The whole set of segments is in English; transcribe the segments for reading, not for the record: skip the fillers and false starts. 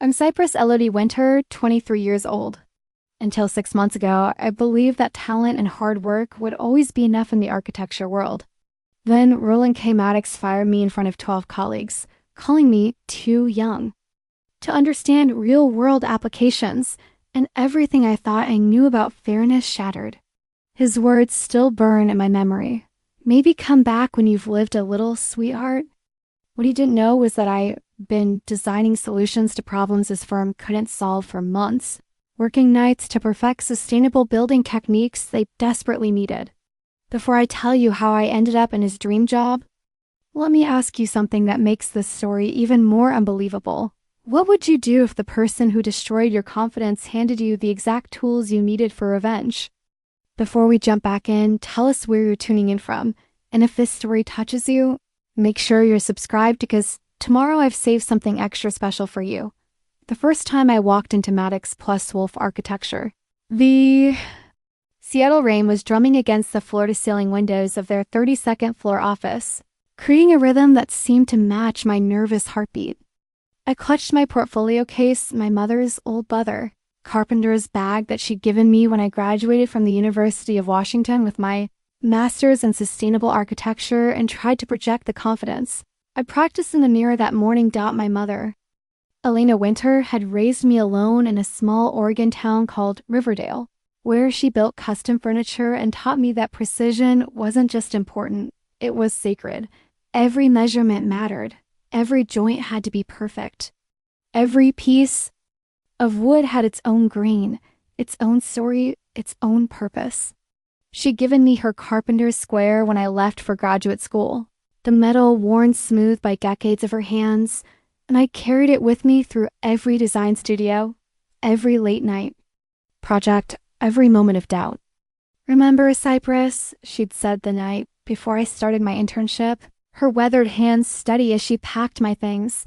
I'm Cypress Elodie Wynter, 23 years old. Until 6 months ago, I believed that talent and hard work would always be enough in the architecture world. Then Roland K. Maddox fired me in front of 12 colleagues, calling me too young to understand real-world applications, and everything I thought I knew about fairness shattered. His words still burn in my memory. Maybe come back when you've lived a little, sweetheart. What he didn't know was that I'd been designing solutions to problems his firm couldn't solve for months, working nights to perfect sustainable building techniques they desperately needed. Before I tell you how I ended up in his dream job, let me ask you something that makes this story even more unbelievable. What would you do if the person who destroyed your confidence handed you the exact tools you needed for revenge? Before we jump back in, tell us where you're tuning in from, and if this story touches you, make sure you're subscribed because tomorrow I've saved something extra special for you. The first time I walked into Maddox plus Wolf architecture, the Seattle rain was drumming against the floor-to-ceiling windows of their 32nd floor office, creating a rhythm that seemed to match my nervous heartbeat. I clutched my portfolio case, my mother's old leather carpenter's bag that she'd given me when I graduated from the University of Washington with my master's in sustainable architecture, and tried to project the confidence I practiced in the mirror that morning. My mother, Elena Wynter, had raised me alone in a small Oregon town called Riverdale, where she built custom furniture and taught me that precision wasn't just important, it was sacred. Every measurement mattered. Every joint had to be perfect. Every piece of wood had its own grain, its own story, its own purpose. She'd given me her carpenter's square when I left for graduate school, the metal worn smooth by decades of her hands, and I carried it with me through every design studio, every late night project, every moment of doubt. "Remember, Cypress," she'd said the night before I started my internship, her weathered hands steady as she packed my things.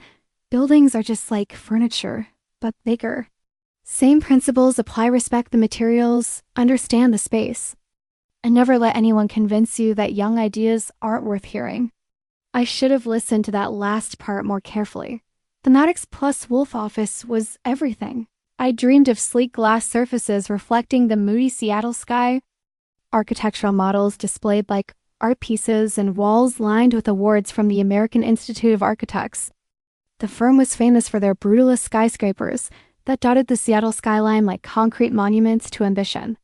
"Buildings are just like furniture, but bigger. Same principles apply. Respect the materials, understand the space, and never let anyone convince you that young ideas aren't worth hearing." I should have listened to that last part more carefully. The Maddox plus Wolf office was everything. I dreamed of sleek glass surfaces reflecting the moody Seattle sky, architectural models displayed like art pieces, and walls lined with awards from the American Institute of Architects. The firm was famous for their brutalist skyscrapers that dotted the Seattle skyline like concrete monuments to ambition.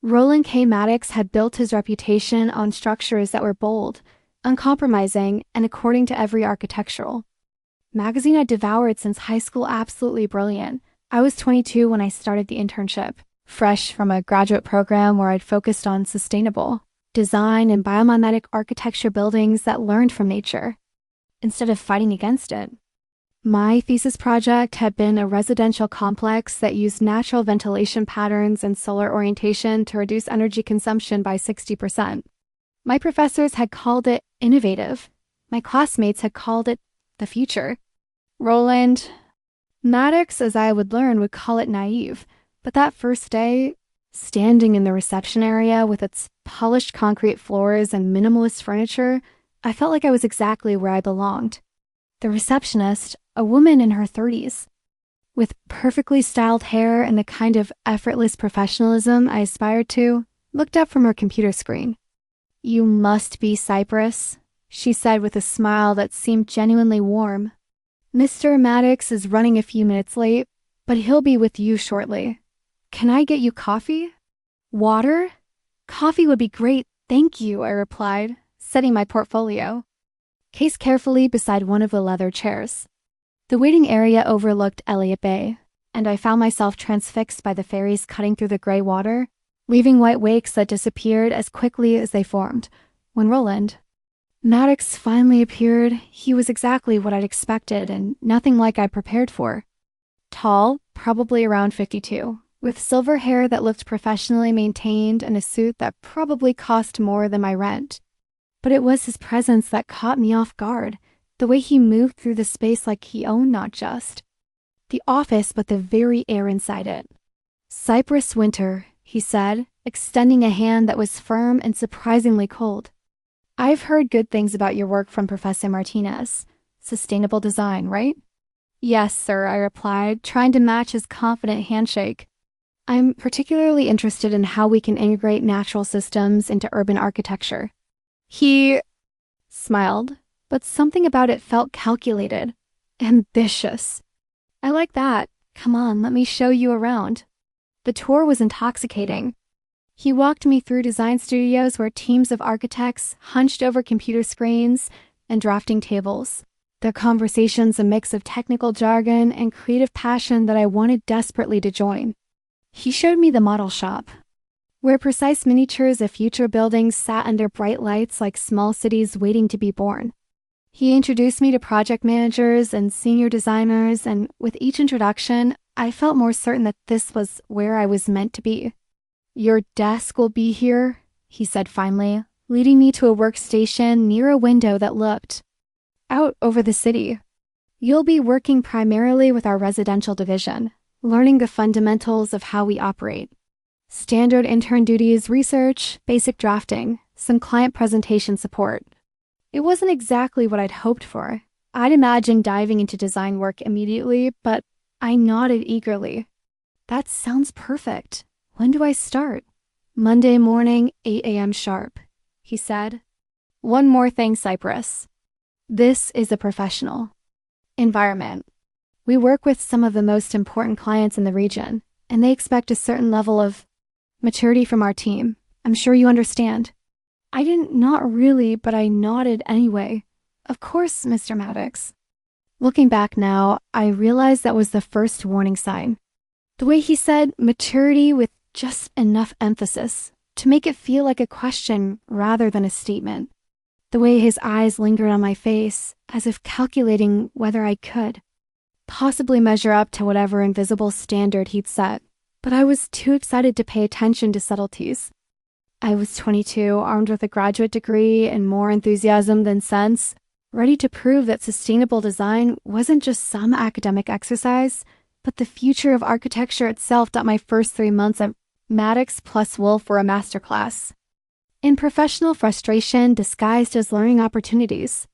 Roland K. Maddox had built his reputation on structures that were bold, uncompromising, and according to every architectural magazine I'd devoured since high school, absolutely brilliant. I was 22 when I started the internship, fresh from a graduate program where I'd focused on sustainable design and biomimetic architecture buildings that learned from nature, instead of fighting against it. My thesis project had been a residential complex that used natural ventilation patterns and solar orientation to reduce energy consumption by 60%. My professors had called it innovative. My classmates had called it the future. Roland Maddox, as I would learn, would call it naive. But that first day, standing in the reception area with its polished concrete floors and minimalist furniture, I felt like I was exactly where I belonged. The receptionist, a woman in her 30s, with perfectly styled hair and the kind of effortless professionalism I aspired to, looked up from her computer screen. "You must be Cypress," she said with a smile that seemed genuinely warm. "Mr. Maddox is running a few minutes late, but he'll be with you shortly. Can I get you coffee? Water? Coffee would be great, thank you," I replied, setting my portfolio case carefully beside one of the leather chairs. The waiting area overlooked Elliott Bay, and I found myself transfixed by the ferries cutting through the gray water, leaving white wakes that disappeared as quickly as they formed. When Roland Maddox finally appeared, he was exactly what I'd expected and nothing like I'd prepared for. Tall, probably around 52, with silver hair that looked professionally maintained and a suit that probably cost more than my rent. But it was his presence that caught me off guard, the way he moved through the space like he owned not just the office, but the very air inside it. "Cypress Wynter," he said, extending a hand that was firm and surprisingly cold. "I've heard good things about your work from Professor Martinez. Sustainable design, right?" Yes, sir, I replied, trying to match his confident handshake. I'm particularly interested in how we can integrate natural systems into urban architecture. He smiled, but something about it felt calculated, ambitious. I like that. Come on, let me show you around. The tour was intoxicating. He walked me through design studios where teams of architects hunched over computer screens and drafting tables. Their conversations a mix of technical jargon and creative passion that I wanted desperately to join. He showed me the model shop, where precise miniatures of future buildings sat under bright lights like small cities waiting to be born. He introduced me to project managers and senior designers, and with each introduction, I felt more certain that this was where I was meant to be. Your desk will be here, he said finally, leading me to a workstation near a window that looked out over the city. You'll be working primarily with our residential division, learning the fundamentals of how we operate. Standard intern duties, research, basic drafting, some client presentation support. It wasn't exactly what I'd hoped for. I'd imagined diving into design work immediately, but I nodded eagerly. That sounds perfect. When do I start? Monday morning, 8 a.m. sharp, he said. One more thing, Cypress. This is a professional environment. We work with some of the most important clients in the region, and they expect a certain level of maturity from our team. I'm sure you understand. I didn't, not really, but I nodded anyway. Of course, Mr. Maddox. Looking back now, I realized that was the first warning sign. The way he said maturity with just enough emphasis to make it feel like a question rather than a statement. The way his eyes lingered on my face, as if calculating whether I could possibly measure up to whatever invisible standard he'd set. But I was too excited to pay attention to subtleties. I was 22, armed with a graduate degree and more enthusiasm than sense, ready to prove that sustainable design wasn't just some academic exercise, but the future of architecture itself. That my first 3 months at Maddox plus Wolf were a masterclass in professional frustration disguised as learning opportunities.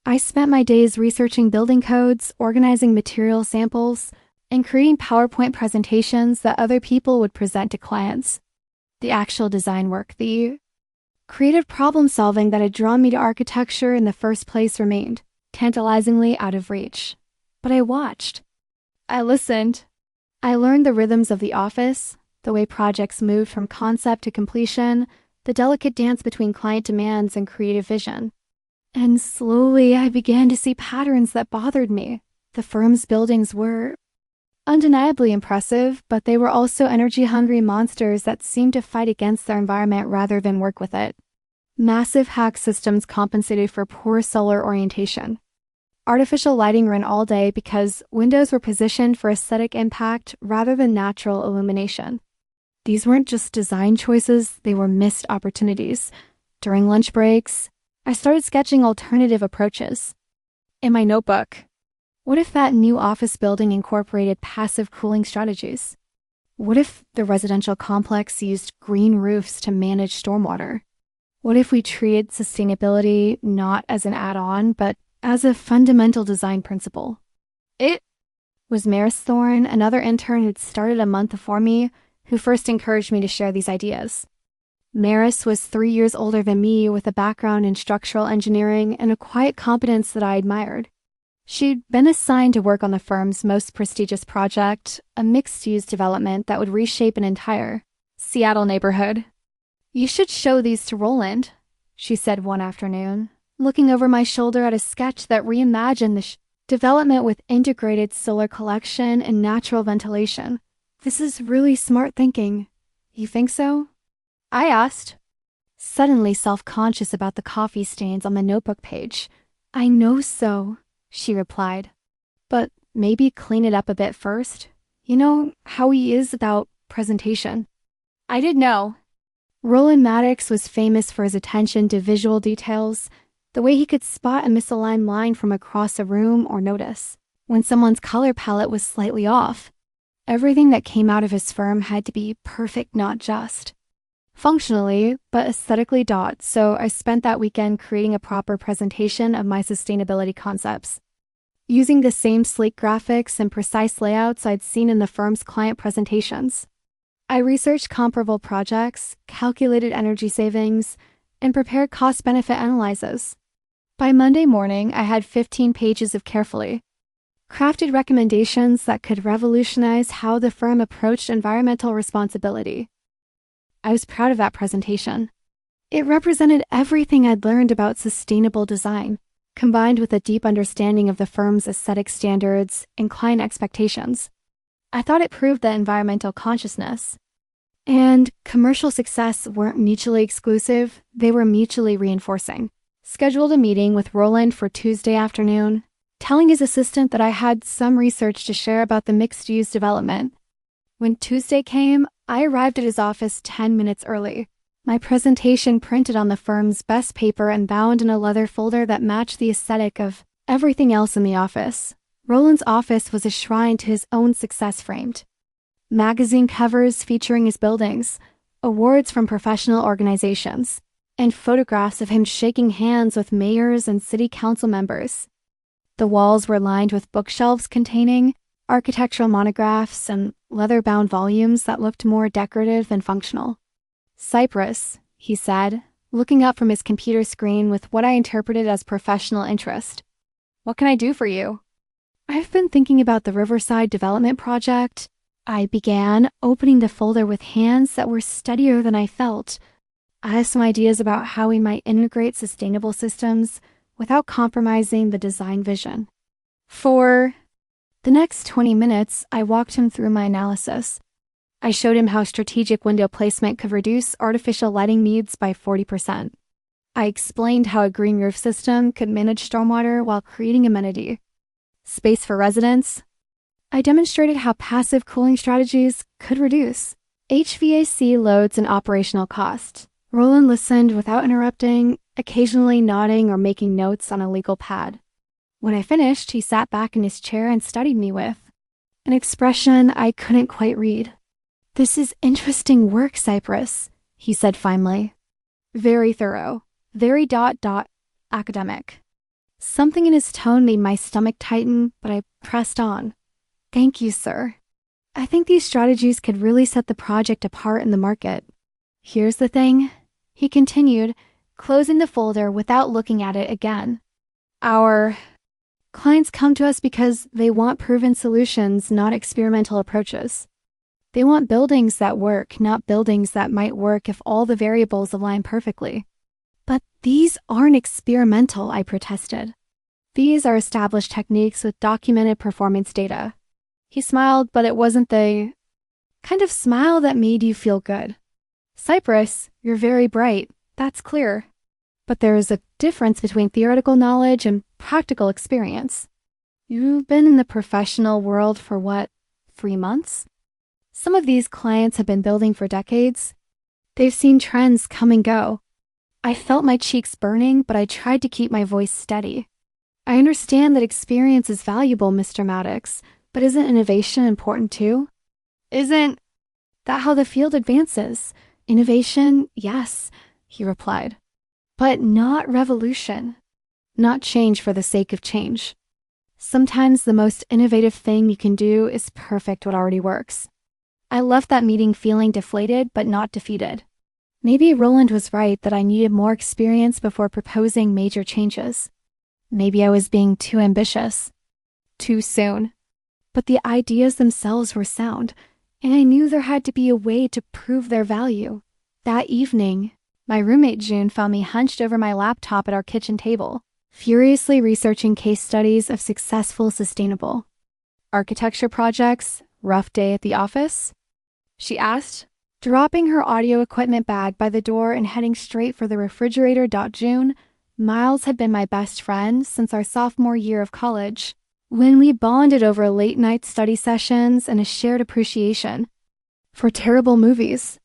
I spent my days researching building codes, organizing material samples, and creating PowerPoint presentations that other people would present to clients. The actual design work, the creative problem solving that had drawn me to architecture in the first place remained tantalizingly out of reach. But I watched. I listened. I learned the rhythms of the office, the way projects moved from concept to completion, the delicate dance between client demands and creative vision. And slowly I began to see patterns that bothered me. The firm's buildings were undeniably impressive, but they were also energy-hungry monsters that seemed to fight against their environment rather than work with it. Massive hack systems compensated for poor solar orientation. Artificial lighting ran all day because windows were positioned for aesthetic impact rather than natural illumination. These weren't just design choices, they were missed opportunities. During lunch breaks, I started sketching alternative approaches. In my notebook, what if that new office building incorporated passive cooling strategies? What if the residential complex used green roofs to manage stormwater? What if we treated sustainability not as an add-on, but as a fundamental design principle? It was Maris Thorne, another intern who'd started a month before me, who first encouraged me to share these ideas. Maris was 3 years older than me with a background in structural engineering and a quiet competence that I admired. She'd been assigned to work on the firm's most prestigious project, a mixed-use development that would reshape an entire Seattle neighborhood. You should show these to Roland, she said one afternoon, looking over my shoulder at a sketch that reimagined the development with integrated solar collection and natural ventilation. This is really smart thinking. You think so? I asked, suddenly self-conscious about the coffee stains on the notebook page. I know so, she replied. But maybe clean it up a bit first. You know how he is about presentation. I did know. Roland Maddox was famous for his attention to visual details, the way he could spot a misaligned line from across a room or notice when someone's color palette was slightly off. Everything that came out of his firm had to be perfect, not just functionally, but aesthetically. So I spent that weekend creating a proper presentation of my sustainability concepts. using the same sleek graphics and precise layouts I'd seen in the firm's client presentations. I researched comparable projects, calculated energy savings, and prepared cost-benefit analyses. By Monday morning, I had 15 pages of carefully crafted recommendations that could revolutionize how the firm approached environmental responsibility. I was proud of that presentation. It represented everything I'd learned about sustainable design, combined with a deep understanding of the firm's aesthetic standards and client expectations. I thought it proved that environmental consciousness and commercial success weren't mutually exclusive, they were mutually reinforcing. Scheduled a meeting with Roland for Tuesday afternoon, telling his assistant that I had some research to share about the mixed-use development. When Tuesday came, I arrived at his office 10 minutes early. My presentation printed on the firm's best paper and bound in a leather folder that matched the aesthetic of everything else in the office. Roland's office was a shrine to his own success framed. Magazine covers featuring his buildings, awards from professional organizations, and photographs of him shaking hands with mayors and city council members. The walls were lined with bookshelves containing architectural monographs and leather-bound volumes that looked more decorative than functional. "Cypress," he said, looking up from his computer screen with what I interpreted as professional interest. "What can I do for you?" "I've been thinking about the Riverside Development Project," I began, opening the folder with hands that were steadier than I felt. I have some ideas about how we might integrate sustainable systems without compromising the design vision. For the next 20 minutes, I walked him through my analysis. I showed him how strategic window placement could reduce artificial lighting needs by 40%. I explained how a green roof system could manage stormwater while creating amenity space for residents. I demonstrated how passive cooling strategies could reduce HVAC loads and operational costs. Roland listened without interrupting, occasionally nodding or making notes on a legal pad. When I finished, he sat back in his chair and studied me with an expression I couldn't quite read. "This is interesting work, Cypress," he said finally. Very thorough, very academic. Something in his tone made my stomach tighten, but I pressed on. "Thank you, sir. I think these strategies could really set the project apart in the market. Here's the thing," he continued, closing the folder without looking at it again. "Our clients come to us because they want proven solutions, not experimental approaches. They want buildings that work, not buildings that might work if all the variables align perfectly." "But these aren't experimental," I protested. "These are established techniques with documented performance data." He smiled, but it wasn't the kind of smile that made you feel good. "Cypress, you're very bright. That's clear. But there is a difference between theoretical knowledge and practical experience. You've been in the professional world for what, 3 months? Some of these clients have been building for decades. They've seen trends come and go." I felt my cheeks burning, but I tried to keep my voice steady. "I understand that experience is valuable, Mr. Maddox, but isn't innovation important too? Isn't that how the field advances? Innovation, yes," he replied, "but not revolution, not change for the sake of change. Sometimes the most innovative thing you can do is perfect what already works." I left that meeting feeling deflated but not defeated. Maybe Roland was right that I needed more experience before proposing major changes. Maybe I was being too ambitious, too soon. But the ideas themselves were sound, and I knew there had to be a way to prove their value. That evening, my roommate June found me hunched over my laptop at our kitchen table, furiously researching case studies of successful sustainable architecture projects. "Rough day at the office?" she asked, dropping her audio equipment bag by the door and heading straight for the refrigerator. June, Miles had been my best friend since our sophomore year of college, when we bonded over late-night study sessions and a shared appreciation for terrible movies.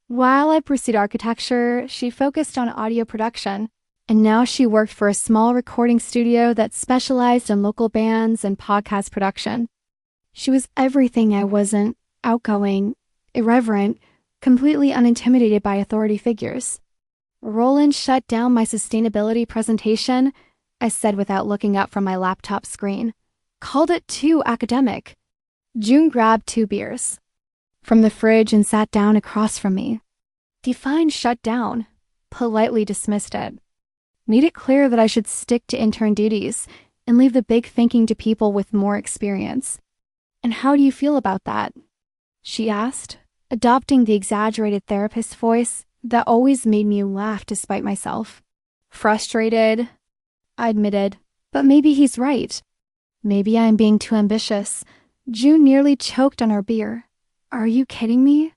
While I pursued architecture, she focused on audio production, and now she worked for a small recording studio that specialized in local bands and podcast production. She was everything I wasn't: outgoing, irreverent, completely unintimidated by authority figures. "Roland shut down my sustainability presentation," I said without looking up from my laptop screen. called it too academic. June grabbed 2 beers from the fridge and sat down across from me. Defined shut down, politely dismissed it. Made it clear that I should stick to intern duties and leave the big thinking to people with more experience. "And how do you feel about that?" she asked, adopting the exaggerated therapist voice that always made me laugh despite myself. "Frustrated," I admitted, "but maybe he's right. Maybe I'm being too ambitious." June nearly choked on her beer. "Are you kidding me?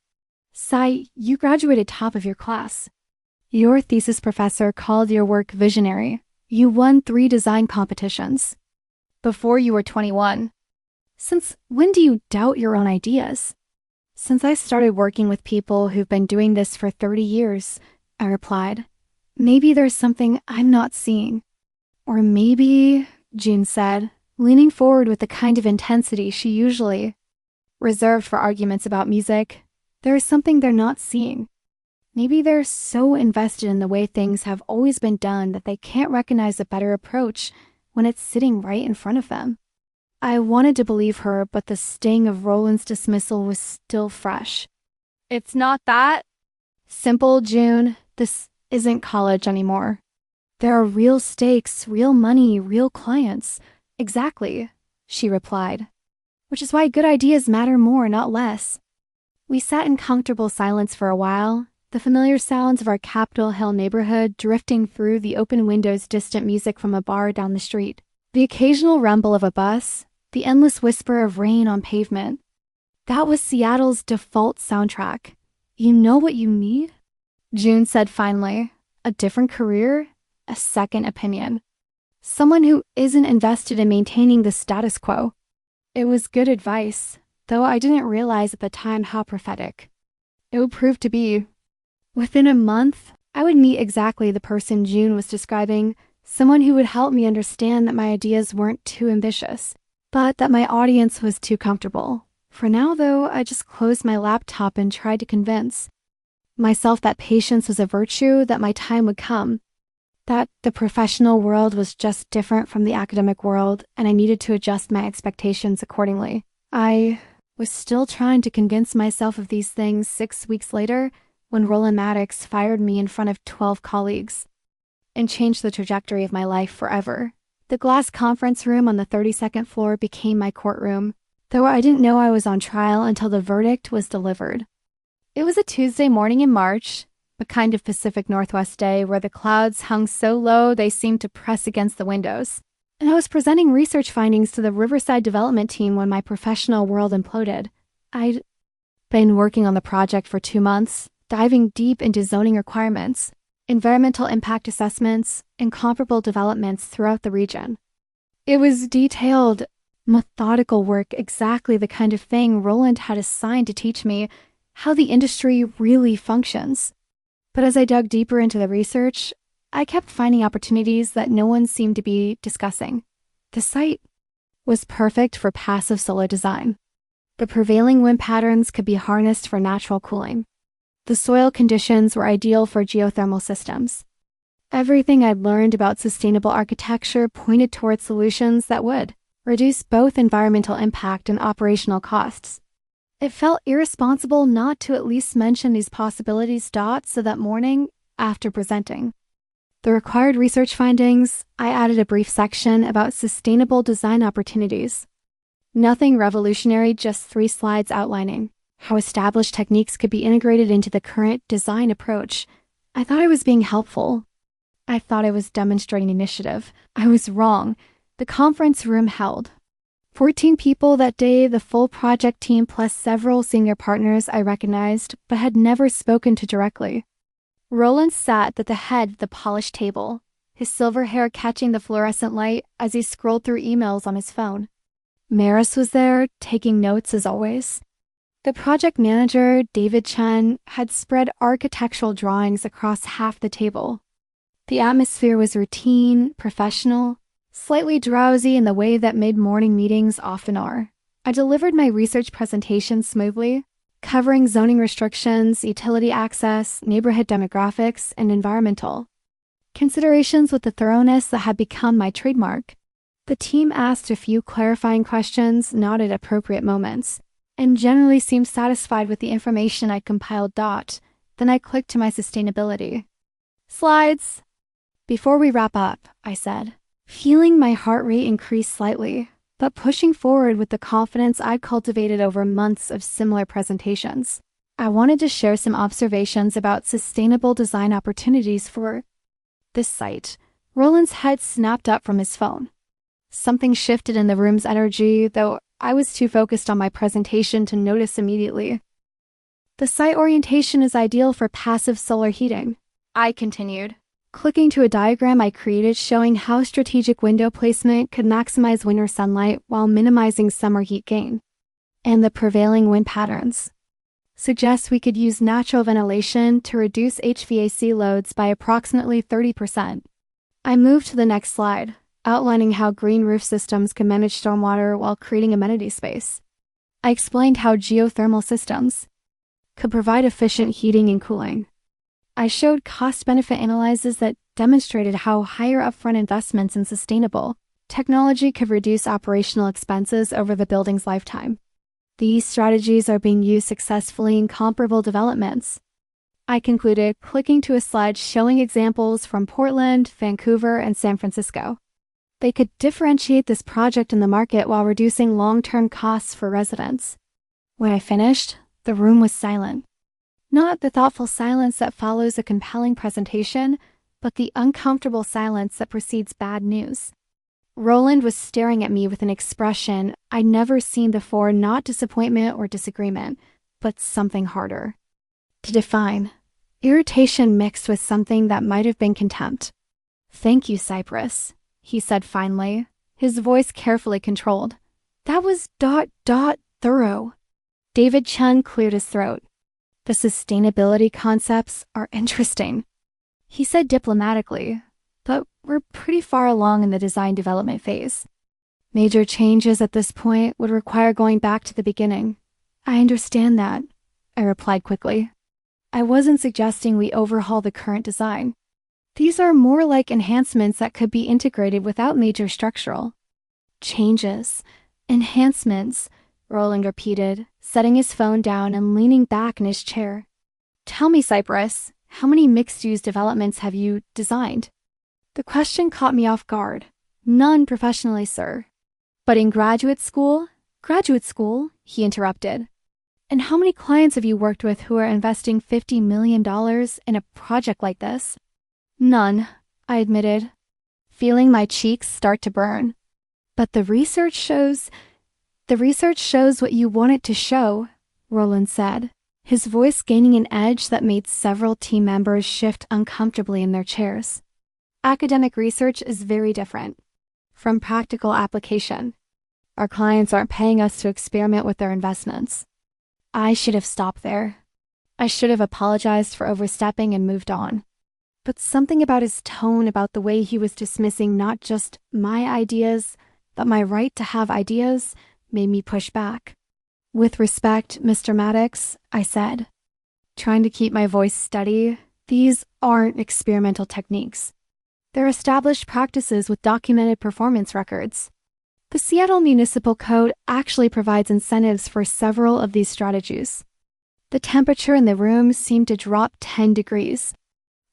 Cy, you graduated top of your class. Your thesis professor called your work visionary. You won 3 design competitions before you were 21. Since when do you doubt your own ideas?" "Since I started working with people who've been doing this for 30 years, I replied. "Maybe there's something I'm not seeing." "Or maybe," June said, leaning forward with the kind of intensity she usually reserved for arguments about music, "there is something they're not seeing. Maybe they're so invested in the way things have always been done that they can't recognize a better approach when it's sitting right in front of them." I wanted to believe her, but the sting of Roland's dismissal was still fresh. "It's not that simple, June. This isn't college anymore. There are real stakes, real money, real clients." "Exactly," she replied. "Which is why good ideas matter more, not less." We sat in comfortable silence for a while, the familiar sounds of our Capitol Hill neighborhood drifting through the open windows, distant music from a bar down the street, the occasional rumble of a bus, the endless whisper of rain on pavement. That was Seattle's default soundtrack. "You know what you need?" June said finally. "A different career, a second opinion. Someone who isn't invested in maintaining the status quo." It was good advice, though I didn't realize at the time how prophetic it would prove to be. Within a month, I would meet exactly the person June was describing, someone who would help me understand that my ideas weren't too ambitious, but that my audience was too comfortable. For now, though, I just closed my laptop and tried to convince myself that patience was a virtue, that my time would come, that the professional world was just different from the academic world, and I needed to adjust my expectations accordingly. I was still trying to convince myself of these things 6 weeks later when Roland Maddox fired me in front of 12 colleagues and changed the trajectory of my life forever. The glass conference room on the 32nd floor became my courtroom, though I didn't know I was on trial until the verdict was delivered. It was a Tuesday morning in March, a kind of Pacific Northwest day where the clouds hung so low they seemed to press against the windows. And I was presenting research findings to the Riverside development team when my professional world imploded. I'd been working on the project for 2 months, diving deep into zoning requirements, environmental impact assessments, and comparable developments throughout the region. It was detailed, methodical work, exactly the kind of thing Roland had assigned to teach me how the industry really functions. But as I dug deeper into the research, I kept finding opportunities that no one seemed to be discussing. The site was perfect for passive solar design. The prevailing wind patterns could be harnessed for natural cooling. The soil conditions were ideal for geothermal systems. Everything I'd learned about sustainable architecture pointed toward solutions that would reduce both environmental impact and operational costs. It felt irresponsible not to at least mention these possibilities so that morning after presenting the required research findings, I added a brief section about sustainable design opportunities. Nothing revolutionary, just 3 slides outlining how established techniques could be integrated into the current design approach. I thought I was being helpful. I thought I was demonstrating initiative. I was wrong. The conference room held 14 people that day, the full project team plus several senior partners I recognized but had never spoken to directly. Roland sat at the head of the polished table, his silver hair catching the fluorescent light as he scrolled through emails on his phone. Maris was there, taking notes as always. The project manager, David Chen, had spread architectural drawings across half the table. The atmosphere was routine, professional, slightly drowsy in the way that mid-morning meetings often are. I delivered my research presentation smoothly, covering zoning restrictions, utility access, neighborhood demographics, and environmental considerations with the thoroughness that had become my trademark. The team asked a few clarifying questions, not at appropriate moments, and generally seemed satisfied with the information I compiled. Then I clicked to my sustainability slides. Before we wrap up, I said, feeling my heart rate increase slightly, but pushing forward with the confidence I'd cultivated over months of similar presentations. I wanted to share some observations about sustainable design opportunities for this site. Roland's head snapped up from his phone. Something shifted in the room's energy, though I was too focused on my presentation to notice immediately. The site orientation is ideal for passive solar heating, I continued, clicking to a diagram I created showing how strategic window placement could maximize winter sunlight while minimizing summer heat gain. And the prevailing wind patterns suggest we could use natural ventilation to reduce HVAC loads by approximately 30%. I moved to the next slide, outlining how green roof systems can manage stormwater while creating amenity space. I explained how geothermal systems could provide efficient heating and cooling. I showed cost-benefit analyses that demonstrated how higher upfront investments in sustainable technology could reduce operational expenses over the building's lifetime. These strategies are being used successfully in comparable developments, I concluded, clicking to a slide showing examples from Portland, Vancouver, and San Francisco. They could differentiate this project in the market while reducing long-term costs for residents. When I finished, the room was silent. Not the thoughtful silence that follows a compelling presentation, but the uncomfortable silence that precedes bad news. Roland was staring at me with an expression I'd never seen before, not disappointment or disagreement, but something harder to define. Irritation mixed with something that might have been contempt. "Thank you, Cypress," he said finally, his voice carefully controlled. "That was thorough." David Chung cleared his throat. "The sustainability concepts are interesting," he said diplomatically, "but we're pretty far along in the design development phase. Major changes at this point would require going back to the beginning." "I understand that," I replied quickly. "I wasn't suggesting we overhaul the current design. These are more like enhancements that could be integrated without major structural changes." "Enhancements," Roland repeated, setting his phone down and leaning back in his chair. "Tell me, Cypress, how many mixed-use developments have you designed?" The question caught me off guard. "None professionally, sir." "But in graduate school?" "Graduate school," he interrupted. "And how many clients have you worked with who are investing $50 million in a project like this?" "None," I admitted, feeling my cheeks start to burn. "But the research shows what you want it to show," Roland said, his voice gaining an edge that made several team members shift uncomfortably in their chairs. "Academic research is very different from practical application. Our clients aren't paying us to experiment with their investments." I should have stopped there. I should have apologized for overstepping and moved on. But something about his tone, about the way he was dismissing not just my ideas, but my right to have ideas, made me push back. "With respect, Mr. Maddox," I said, trying to keep my voice steady, "these aren't experimental techniques. They're established practices with documented performance records. The Seattle Municipal Code actually provides incentives for several of these strategies." The temperature in the room seemed to drop 10 degrees.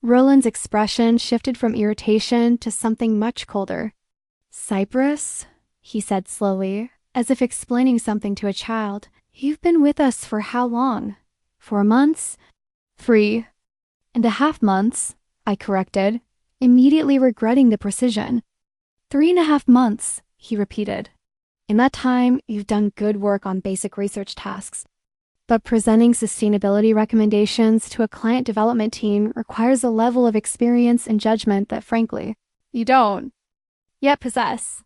Roland's expression shifted from irritation to something much colder. "Cypress," he said slowly, as if explaining something to a child, "you've been with us for how long? 4 months?" 3.5 months, I corrected, immediately regretting the precision. 3.5 months, he repeated. "In that time, you've done good work on basic research tasks. But presenting sustainability recommendations to a client development team requires a level of experience and judgment that, frankly, you don't yet possess."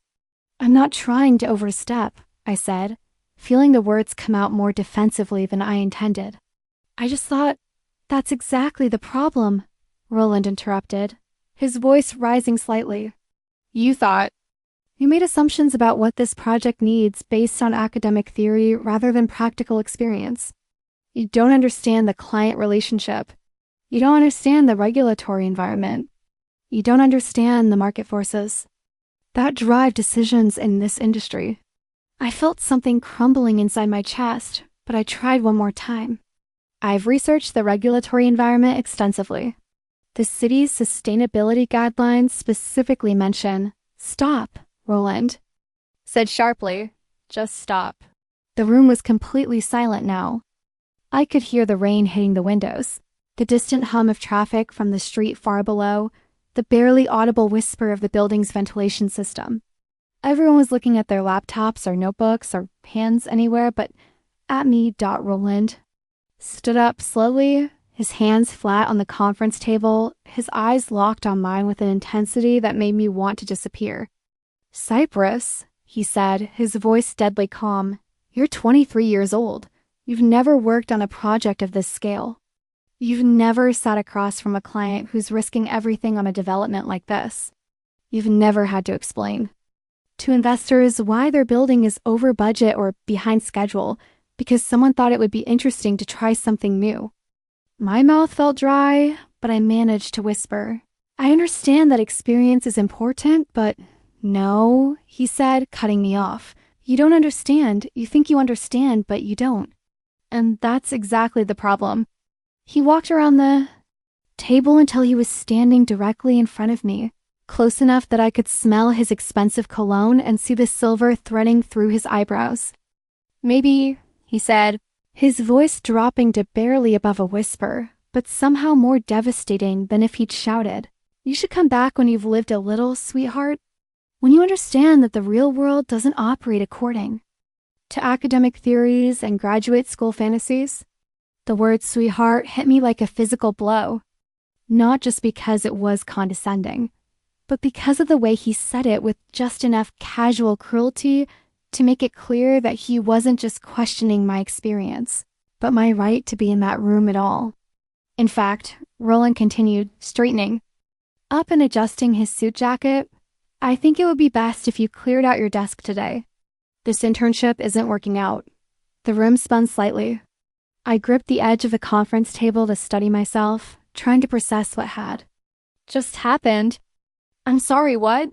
"I'm not trying to overstep," I said, feeling the words come out more defensively than I intended. "I just thought, that's exactly the problem," Roland interrupted, his voice rising slightly. "You thought? You made assumptions about what this project needs based on academic theory rather than practical experience. You don't understand the client relationship. You don't understand the regulatory environment. You don't understand the market forces." that drive decisions in this industry. I felt something crumbling inside my chest, but I tried one more time. I've researched the regulatory environment extensively. The city's sustainability guidelines specifically mention, "Stop, Roland," said sharply, "just stop." The room was completely silent now. I could hear the rain hitting the windows, the distant hum of traffic from the street far below, the barely audible whisper of the building's ventilation system. Everyone was looking at their laptops or notebooks or hands anywhere but at me. Roland stood up slowly, his hands flat on the conference table, his eyes locked on mine with an intensity that made me want to disappear. "Cypress," he said, his voice deadly calm, "you're 23 years old. You've never worked on a project of this scale. You've never sat across from a client who's risking everything on a development like this. You've never had to explain to investors why their building is over budget or behind schedule because someone thought it would be interesting to try something new." My mouth felt dry, but I managed to whisper, "I understand that experience is important, but..." "No," he said, cutting me off. "You don't understand. You think you understand, but you don't. And that's exactly the problem." He walked around the table until he was standing directly in front of me, close enough that I could smell his expensive cologne and see the silver threading through his eyebrows. "Maybe," he said, his voice dropping to barely above a whisper, but somehow more devastating than if he'd shouted, "You should come back when you've lived a little, sweetheart. When you understand that the real world doesn't operate according to academic theories and graduate school fantasies." The word sweetheart hit me like a physical blow, not just because it was condescending, but because of the way he said it with just enough casual cruelty to make it clear that he wasn't just questioning my experience, but my right to be in that room at all. In fact, Roland continued, straightening up and adjusting his suit jacket, "I think it would be best if you cleared out your desk today. This internship isn't working out." The room spun slightly. I gripped the edge of the conference table to steady myself, trying to process what had just happened. "I'm sorry, what?"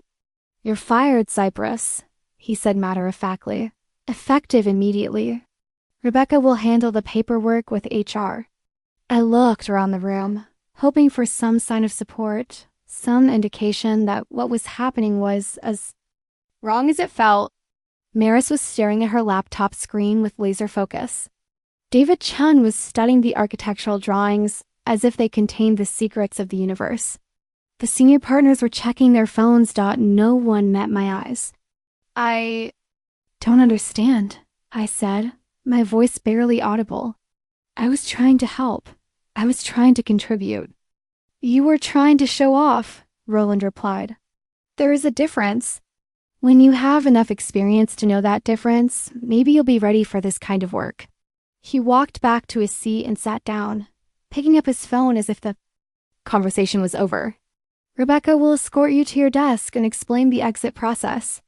"You're fired, Cypress," he said matter-of-factly, "effective immediately. Rebecca will handle the paperwork with HR." I looked around the room, hoping for some sign of support, some indication that what was happening was as wrong as it felt. Maris was staring at her laptop screen with laser focus. David Chun was studying the architectural drawings as if they contained the secrets of the universe. The senior partners were checking their phones. No one met my eyes. "I don't understand," I said, my voice barely audible. "I was trying to help. I was trying to contribute." "You were trying to show off," Roland replied. "There is a difference. When you have enough experience to know that difference, maybe you'll be ready for this kind of work." He walked back to his seat and sat down, picking up his phone as if the conversation was over. "Rebecca will escort you to your desk and explain the exit process.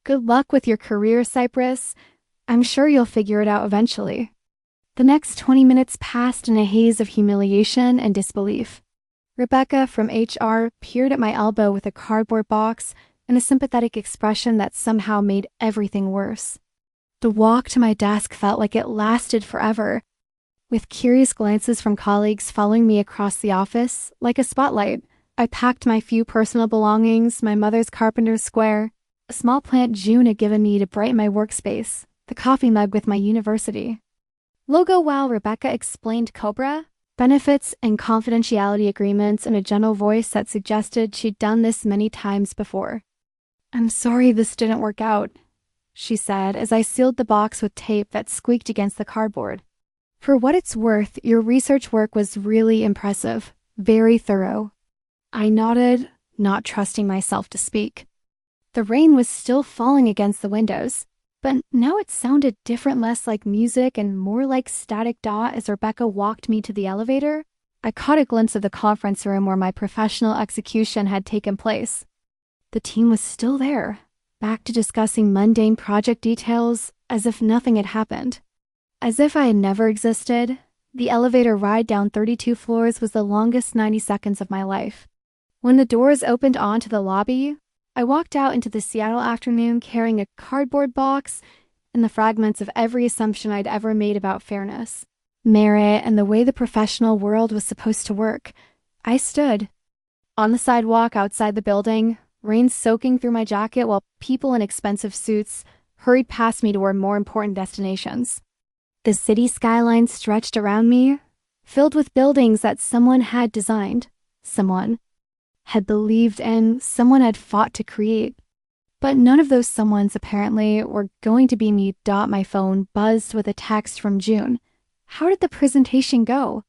Good luck with your career, Cypress. I'm sure you'll figure it out eventually." The next 20 minutes passed in a haze of humiliation and disbelief. Rebecca from HR peered at my elbow with a cardboard box and a sympathetic expression that somehow made everything worse. The walk to my desk felt like it lasted forever, with curious glances from colleagues following me across the office like a spotlight. I packed my few personal belongings, my mother's carpenter's square, a small plant June had given me to brighten my workspace, the coffee mug with my university logo, while Rebecca explained COBRA, benefits and confidentiality agreements in a gentle voice that suggested she'd done this many times before. "I'm sorry this didn't work out," she said as I sealed the box with tape that squeaked against the cardboard. "For what it's worth, your research work was really impressive, very thorough." I nodded, not trusting myself to speak. The rain was still falling against the windows, but now it sounded different, less like music and more like static. As Rebecca walked me to the elevator, I caught a glimpse of the conference room where my professional execution had taken place. The team was still there, back to discussing mundane project details as if nothing had happened. As if I had never existed, the elevator ride down 32 floors was the longest 90 seconds of my life. When the doors opened onto the lobby, I walked out into the Seattle afternoon carrying a cardboard box and the fragments of every assumption I'd ever made about fairness, merit, and the way the professional world was supposed to work. I stood on the sidewalk outside the building, rain soaking through my jacket while people in expensive suits hurried past me toward more important destinations. The city skyline stretched around me, filled with buildings that someone had designed, someone had believed in, someone had fought to create. But none of those someones apparently were going to be me. My phone buzzed with a text from June. How did the presentation go?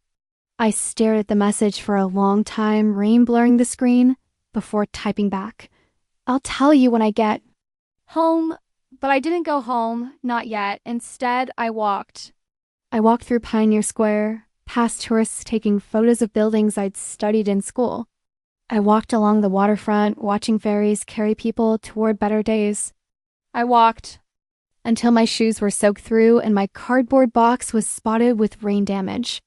I stared at the message for a long time, rain blurring the screen, before typing back. I'll tell you when I get home. But I didn't go home, not yet. Instead, I walked. I walked through Pioneer Square, past tourists taking photos of buildings I'd studied in school. I walked along the waterfront, watching ferries carry people toward better days. I walked until my shoes were soaked through and my cardboard box was spotted with rain damage.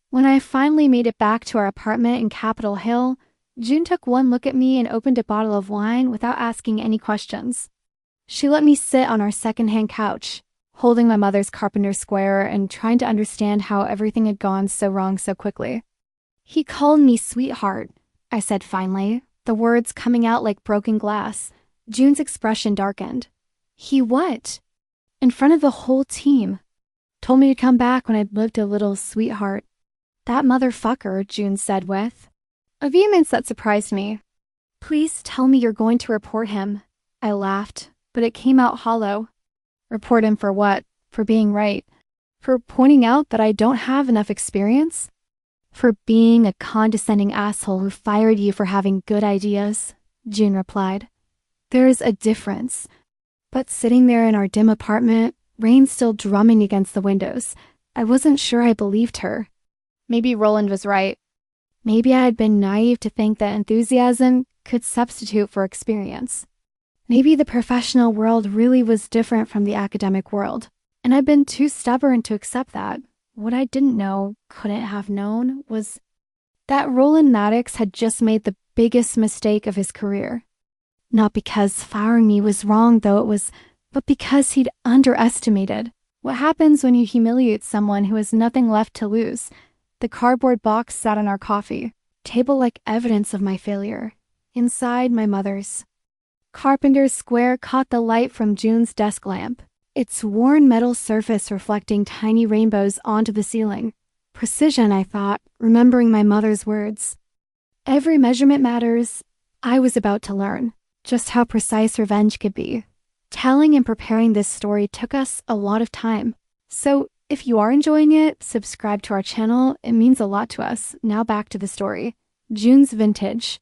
When I finally made it back to our apartment in Capitol Hill, June took one look at me and opened a bottle of wine without asking any questions. She let me sit on our secondhand couch, holding my mother's carpenter square and trying to understand how everything had gone so wrong so quickly. He called me sweetheart, I said finally, the words coming out like broken glass. June's expression darkened. He what? In front of the whole team. Told me to come back when I'd lived a little, sweetheart. That motherfucker, June said with a vehemence that surprised me. Please tell me you're going to report him. I laughed, but it came out hollow. Report him for what? For being right. For pointing out that I don't have enough experience? For being a condescending asshole who fired you for having good ideas, June replied. There's a difference. But sitting there in our dim apartment, rain still drumming against the windows, I wasn't sure I believed her. Maybe Roland was right. Maybe I had been naive to think that enthusiasm could substitute for experience. Maybe the professional world really was different from the academic world, and I'd been too stubborn to accept that. What I didn't know, couldn't have known, was that Roland Maddox had just made the biggest mistake of his career. Not because firing me was wrong, though it was, but because he'd underestimated what happens when you humiliate someone who has nothing left to lose. The cardboard box sat on our coffee table like evidence of my failure. Inside, my mother's carpenter's square caught the light from June's desk lamp, its worn metal surface reflecting tiny rainbows onto the ceiling. Precision, I thought, remembering my mother's words. Every measurement matters. I was about to learn just how precise revenge could be. Telling and preparing this story took us a lot of time. So if you are enjoying it, subscribe to our channel. It means a lot to us. Now back to the story. June's vintage.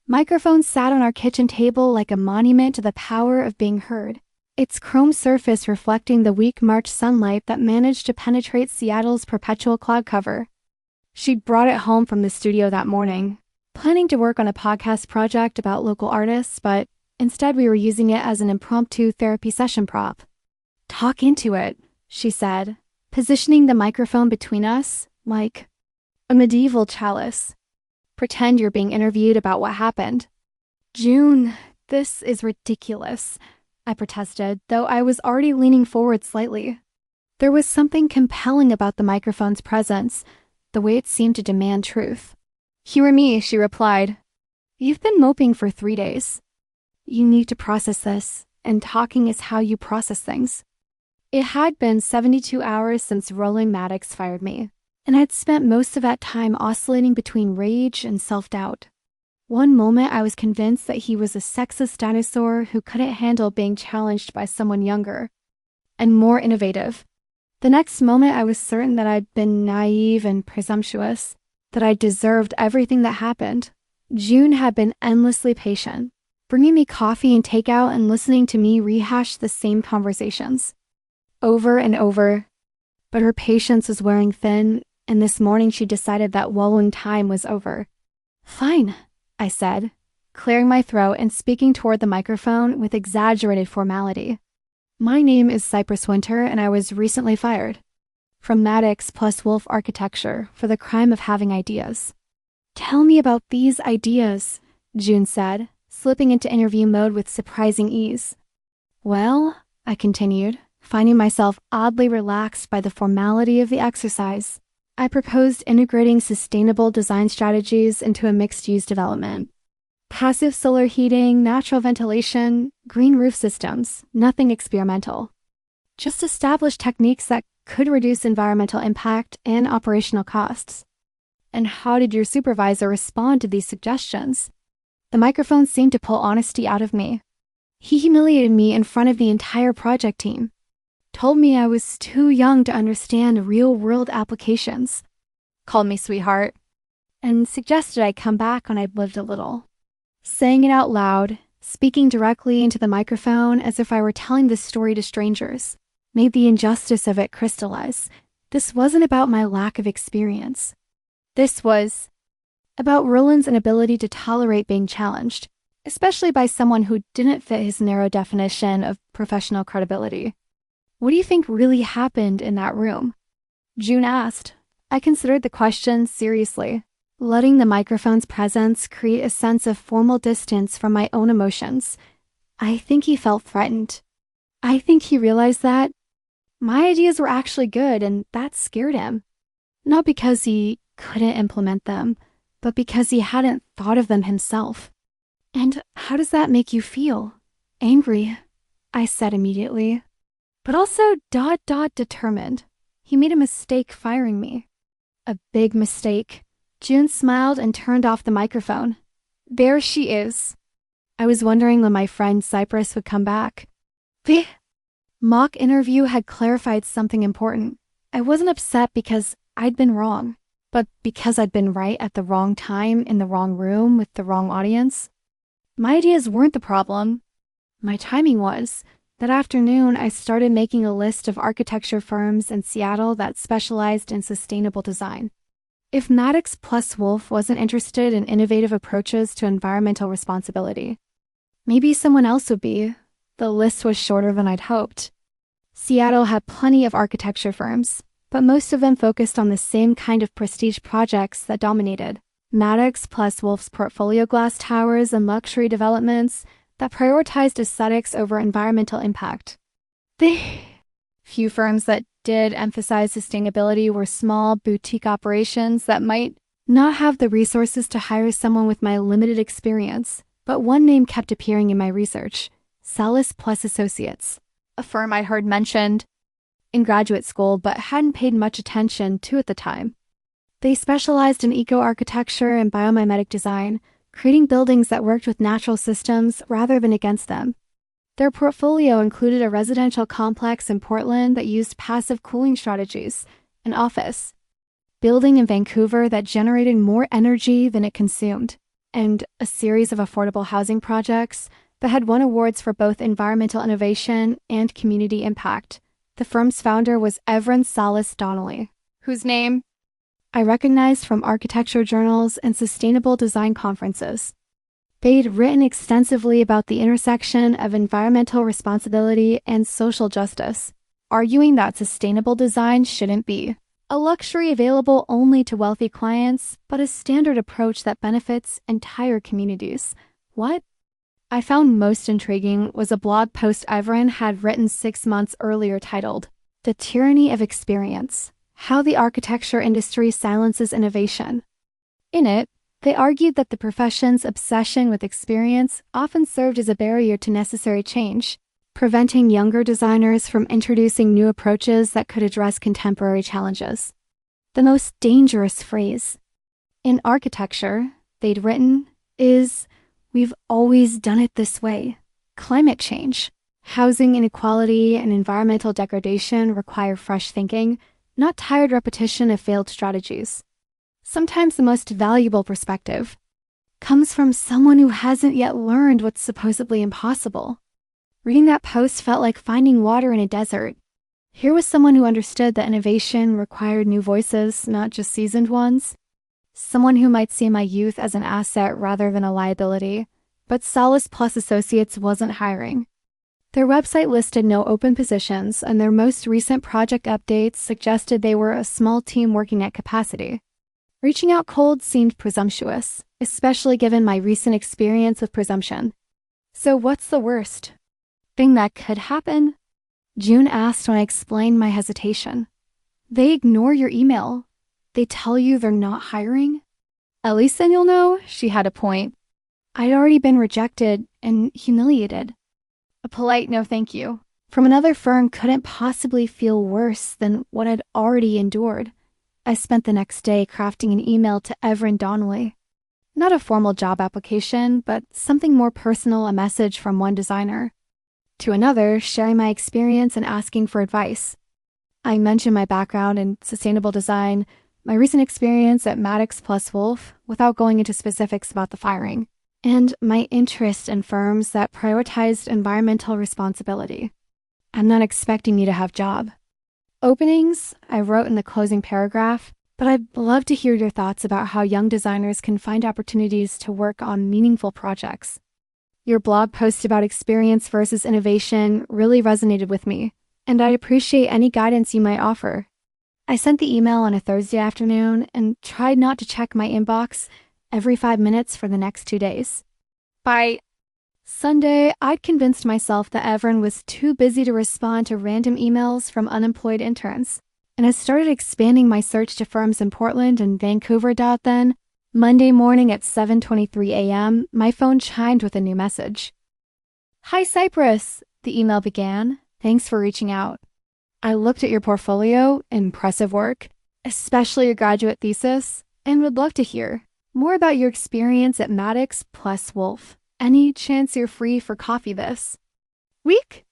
Microphones sat on our kitchen table like a monument to the power of being heard, its chrome surface reflecting the weak March sunlight that managed to penetrate Seattle's perpetual cloud cover. She'd brought it home from the studio that morning, planning to work on a podcast project about local artists, but instead we were using it as an impromptu therapy session prop. Talk into it, she said, positioning the microphone between us like a medieval chalice. Pretend you're being interviewed about what happened. June, this is ridiculous, I protested, though I was already leaning forward slightly. There was something compelling about the microphone's presence, the way it seemed to demand truth. Hear me, she replied. You've been moping for 3 days. You need to process this, and talking is how you process things. It had been 72 hours since Roland Maddox fired me, and I'd spent most of that time oscillating between rage and self-doubt. One moment I was convinced that he was a sexist dinosaur who couldn't handle being challenged by someone younger and more innovative. The next moment I was certain that I'd been naive and presumptuous, that I deserved everything that happened. June had been endlessly patient, bringing me coffee and takeout and listening to me rehash the same conversations over and over. But her patience was wearing thin, and this morning she decided that wallowing time was over. Fine, I said, clearing my throat and speaking toward the microphone with exaggerated formality. My name is Cypress Wynter, and I was recently fired from Maddox plus Wolf Architecture for the crime of having ideas. Tell me about these ideas, June said, slipping into interview mode with surprising ease. "Well," I continued, finding myself oddly relaxed by the formality of the exercise, "I proposed integrating sustainable design strategies into a mixed-use development. Passive solar heating, natural ventilation, green roof systems, nothing experimental. Just established techniques that could reduce environmental impact and operational costs." "And how did your supervisor respond to these suggestions?" The microphone seemed to pull honesty out of me. "He humiliated me in front of the entire project team. Told me I was too young to understand real-world applications. Called me sweetheart. And suggested I come back when I'd lived a little." Saying it out loud, speaking directly into the microphone as if I were telling this story to strangers, made the injustice of it crystallize. This wasn't about my lack of experience. This was about Roland's inability to tolerate being challenged, especially by someone who didn't fit his narrow definition of professional credibility. "What do you think really happened in that room?" June asked. I considered the question seriously, letting the microphone's presence create a sense of formal distance from my own emotions. "I think he felt threatened. I think he realized that my ideas were actually good, and that scared him. Not because he couldn't implement them, but because he hadn't thought of them himself." "And how does that make you feel?" "Angry," I said immediately. "But also determined. He made a mistake firing me." "A big mistake." June smiled and turned off the microphone. "There she is." I was wondering when my friend Cypress would come back. The mock interview had clarified something important. I wasn't upset because I'd been wrong, but because I'd been right at the wrong time in the wrong room with the wrong audience. My ideas weren't the problem. My timing was. That afternoon, I started making a list of architecture firms in Seattle that specialized in sustainable design. If Maddox plus Wolf wasn't interested in innovative approaches to environmental responsibility, maybe someone else would be. The list was shorter than I'd hoped. Seattle had plenty of architecture firms, but most of them focused on the same kind of prestige projects that dominated. Maddox plus Wolf's portfolio glass towers and luxury developments that prioritized aesthetics over environmental impact. The few firms that did emphasize sustainability were small, boutique operations that might not have the resources to hire someone with my limited experience, but one name kept appearing in my research: Salis Plus Associates, a firm I'd heard mentioned in graduate school but hadn't paid much attention to at the time. They specialized in eco-architecture and biomimetic design, creating buildings that worked with natural systems rather than against them. Their portfolio included a residential complex in Portland that used passive cooling strategies, an office building in Vancouver that generated more energy than it consumed, and a series of affordable housing projects that had won awards for both environmental innovation and community impact. The firm's founder was Evren Salas Donnelly, whose name I recognized from architecture journals and sustainable design conferences. They'd written extensively about the intersection of environmental responsibility and social justice, arguing that sustainable design shouldn't be a luxury available only to wealthy clients, but a standard approach that benefits entire communities. What I found most intriguing was a blog post Evren had written 6 months earlier titled, "The Tyranny of Experience: How the Architecture Industry Silences Innovation." In it, they argued that the profession's obsession with experience often served as a barrier to necessary change, preventing younger designers from introducing new approaches that could address contemporary challenges. The most dangerous phrase in architecture, they'd written, is, "We've always done it this way." Climate change, housing inequality, and environmental degradation require fresh thinking, not tired repetition of failed strategies. Sometimes the most valuable perspective comes from someone who hasn't yet learned what's supposedly impossible. Reading that post felt like finding water in a desert. Here was someone who understood that innovation required new voices, not just seasoned ones. Someone who might see my youth as an asset rather than a liability. But Salis Plus Associates wasn't hiring. Their website listed no open positions, and their most recent project updates suggested they were a small team working at capacity. Reaching out cold seemed presumptuous, especially given my recent experience with presumption. So what's the worst thing that could happen? June asked when I explained my hesitation. They ignore your email. They tell you they're not hiring. At least then you'll know, she had a point. I'd already been rejected and humiliated. A polite no thank you from another firm couldn't possibly feel worse than what I'd already endured. I spent the next day crafting an email to Everin Donnelly. Not a formal job application, but something more personal, a message from one designer. To another, sharing my experience and asking for advice. I mentioned my background in sustainable design, my recent experience at Maddox plus Wolf, without going into specifics about the firing, and my interest in firms that prioritized environmental responsibility. I'm not expecting you to have job openings, I wrote in the closing paragraph, but I'd love to hear your thoughts about how young designers can find opportunities to work on meaningful projects. Your blog post about experience versus innovation really resonated with me, and I'd appreciate any guidance you might offer. I sent the email on a Thursday afternoon and tried not to check my inbox every 5 minutes for the next 2 days. By Sunday, I'd convinced myself that Everin was too busy to respond to random emails from unemployed interns, and I started expanding my search to firms in Portland and Vancouver. Then, Monday morning at 7:23 a.m., my phone chimed with a new message. Hi, Cypress, the email began. Thanks for reaching out. I looked at your portfolio, impressive work, especially your graduate thesis, and would love to hear more about your experience at Maddox plus Wolf. Any chance you're free for coffee this week?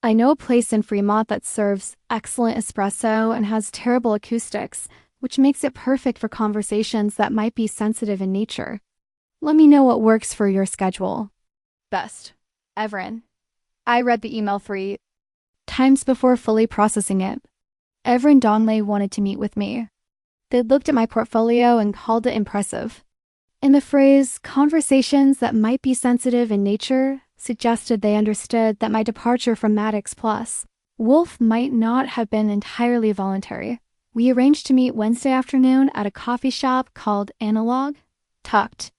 I know a place in Fremont that serves excellent espresso and has terrible acoustics, which makes it perfect for conversations that might be sensitive in nature. Let me know what works for your schedule. Best. Everin. I read the email 3 times before fully processing it. Everin Donnelly wanted to meet with me. They'd looked at my portfolio and called it impressive. And the phrase, conversations that might be sensitive in nature, suggested they understood that my departure from Maddox Plus Wolf might not have been entirely voluntary. We arranged to meet Wednesday afternoon at a coffee shop called Analog, tucked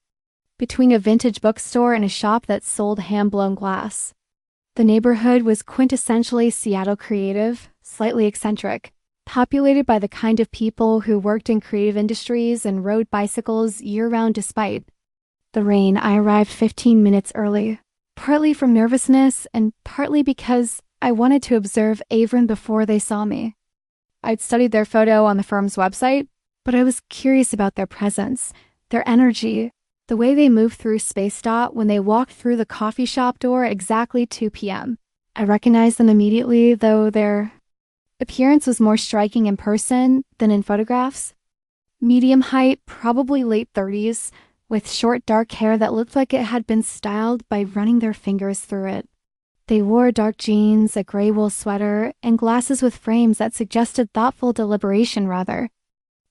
between a vintage bookstore and a shop that sold hand-blown glass. The neighborhood was quintessentially Seattle creative, slightly eccentric, populated by the kind of people who worked in creative industries and rode bicycles year-round despite the rain. I arrived 15 minutes early, partly from nervousness and partly because I wanted to observe Averin before they saw me. I'd studied their photo on the firm's website, but I was curious about their presence, their energy, the way they moved through Space Dot when they walked through the coffee shop door at exactly 2 p.m. I recognized them immediately, though their appearance was more striking in person than in photographs. Medium height, probably late 30s, with short dark hair that looked like it had been styled by running their fingers through it. They wore dark jeans, a gray wool sweater, and glasses with frames that suggested thoughtful deliberation rather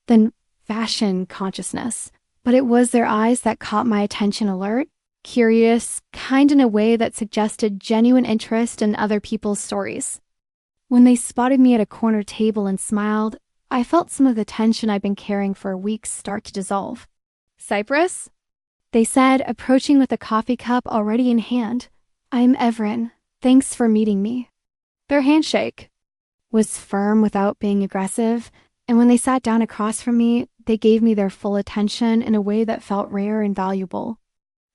than fashion consciousness. But it was their eyes that caught my attention, alert, curious, kind in a way that suggested genuine interest in other people's stories. When they spotted me at a corner table and smiled, I felt some of the tension I'd been carrying for weeks start to dissolve. Cypress? They said, approaching with a coffee cup already in hand. I'm Everin. Thanks for meeting me. Their handshake was firm without being aggressive, and when they sat down across from me, they gave me their full attention in a way that felt rare and valuable.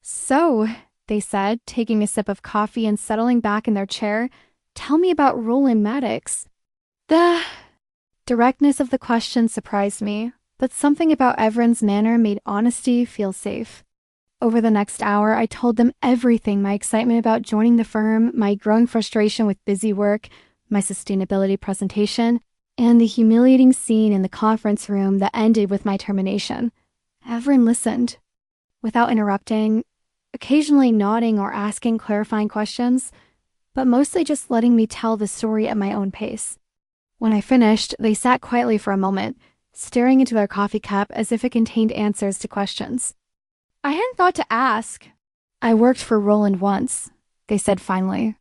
So, they said, taking a sip of coffee and settling back in their chair, tell me about Roland Maddox. The directness of the question surprised me, but something about Everin's manner made honesty feel safe. Over the next hour, I told them everything: my excitement about joining the firm, my growing frustration with busy work, my sustainability presentation, and the humiliating scene in the conference room that ended with my termination. Everin listened, without interrupting, occasionally nodding or asking clarifying questions, but mostly just letting me tell the story at my own pace. When I finished, they sat quietly for a moment, staring into their coffee cup as if it contained answers to questions. I hadn't thought to ask. I worked for Roland once, they said finally.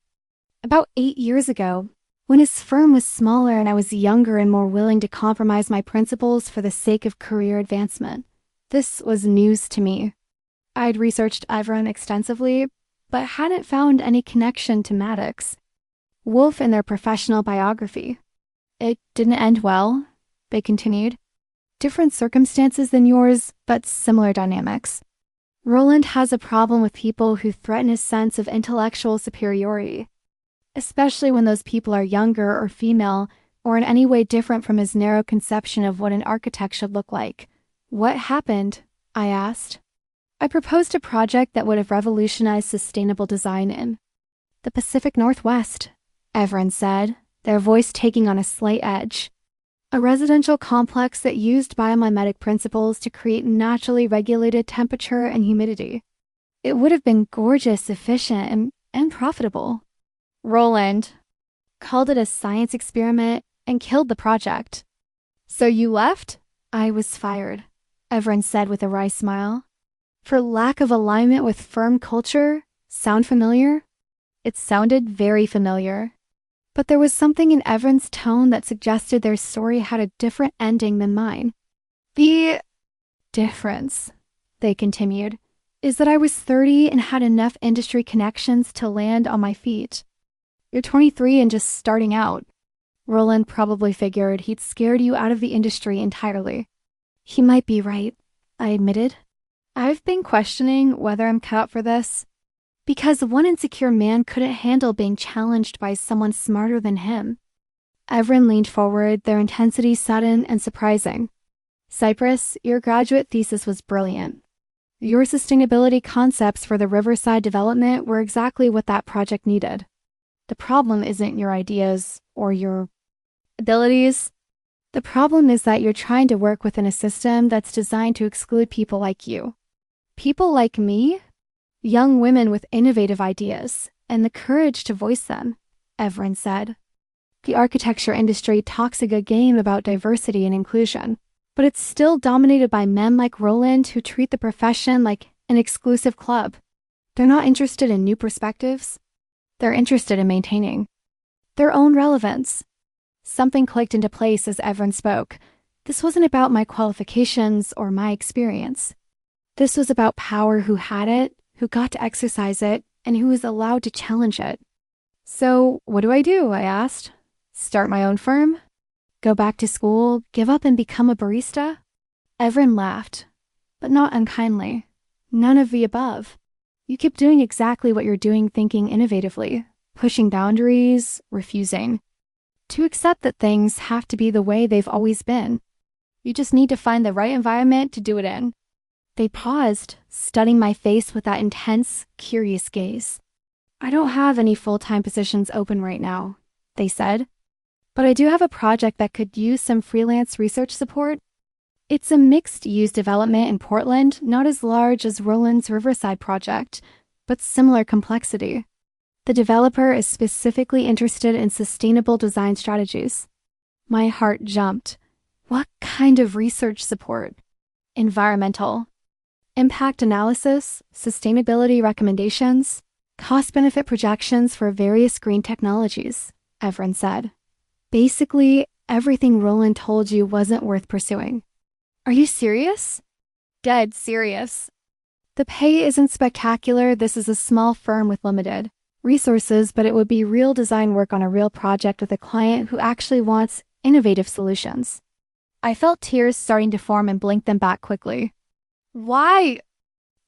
About 8 years ago, when his firm was smaller and I was younger and more willing to compromise my principles for the sake of career advancement. This was news to me. I'd researched Evron extensively, but hadn't found any connection to Maddox, Wolf, in their professional biography. It didn't end well, they continued. Different circumstances than yours, but similar dynamics. Roland has a problem with people who threaten his sense of intellectual superiority, especially when those people are younger or female or in any way different from his narrow conception of what an architect should look like. What happened? I asked. I proposed a project that would have revolutionized sustainable design in the Pacific Northwest, Evron said, their voice taking on a slight edge. A residential complex that used biomimetic principles to create naturally regulated temperature and humidity. It would have been gorgeous, efficient, and profitable. Roland called it a science experiment and killed the project. So you left? I was fired, Evron said with a wry smile. For lack of alignment with firm culture? Sound familiar? It sounded very familiar. But there was something in Evron's tone that suggested their story had a different ending than mine. The difference, they continued, is that I was 30 and had enough industry connections to land on my feet. You're 23 and just starting out. Roland probably figured he'd scared you out of the industry entirely. He might be right, I admitted. I've been questioning whether I'm cut out for this. Because one insecure man couldn't handle being challenged by someone smarter than him. Evron leaned forward, their intensity sudden and surprising. Cypress, your graduate thesis was brilliant. Your sustainability concepts for the Riverside development were exactly what that project needed. The problem isn't your ideas or your abilities. The problem is that you're trying to work within a system that's designed to exclude people like you. People like me? Young women with innovative ideas and the courage to voice them, Evron said. The architecture industry talks a good game about diversity and inclusion, but it's still dominated by men like Roland who treat the profession like an exclusive club. They're not interested in new perspectives. They're interested in maintaining their own relevance. Something clicked into place as Evron spoke. This wasn't about my qualifications or my experience. This was about power, who had it, who got to exercise it, and who was allowed to challenge it. So, what do? I asked. Start my own firm? Go back to school, give up and become a barista? Evron laughed, but not unkindly. None of the above. You keep doing exactly what you're doing, thinking innovatively, pushing boundaries, refusing to accept that things have to be the way they've always been. You just need to find the right environment to do it in. They paused, studying my face with that intense, curious gaze. I don't have any full-time positions open right now, they said. But I do have a project that could use some freelance research support. It's a mixed-use development in Portland, not as large as Roland's Riverside project, but similar complexity. The developer is specifically interested in sustainable design strategies. My heart jumped. What kind of research support? Environmental. Impact analysis, sustainability recommendations, cost-benefit projections for various green technologies, Evron said. Basically, everything Roland told you wasn't worth pursuing. Are you serious? Dead serious. The pay isn't spectacular. This is a small firm with limited resources, but it would be real design work on a real project with a client who actually wants innovative solutions. I felt tears starting to form and blinked them back quickly. Why?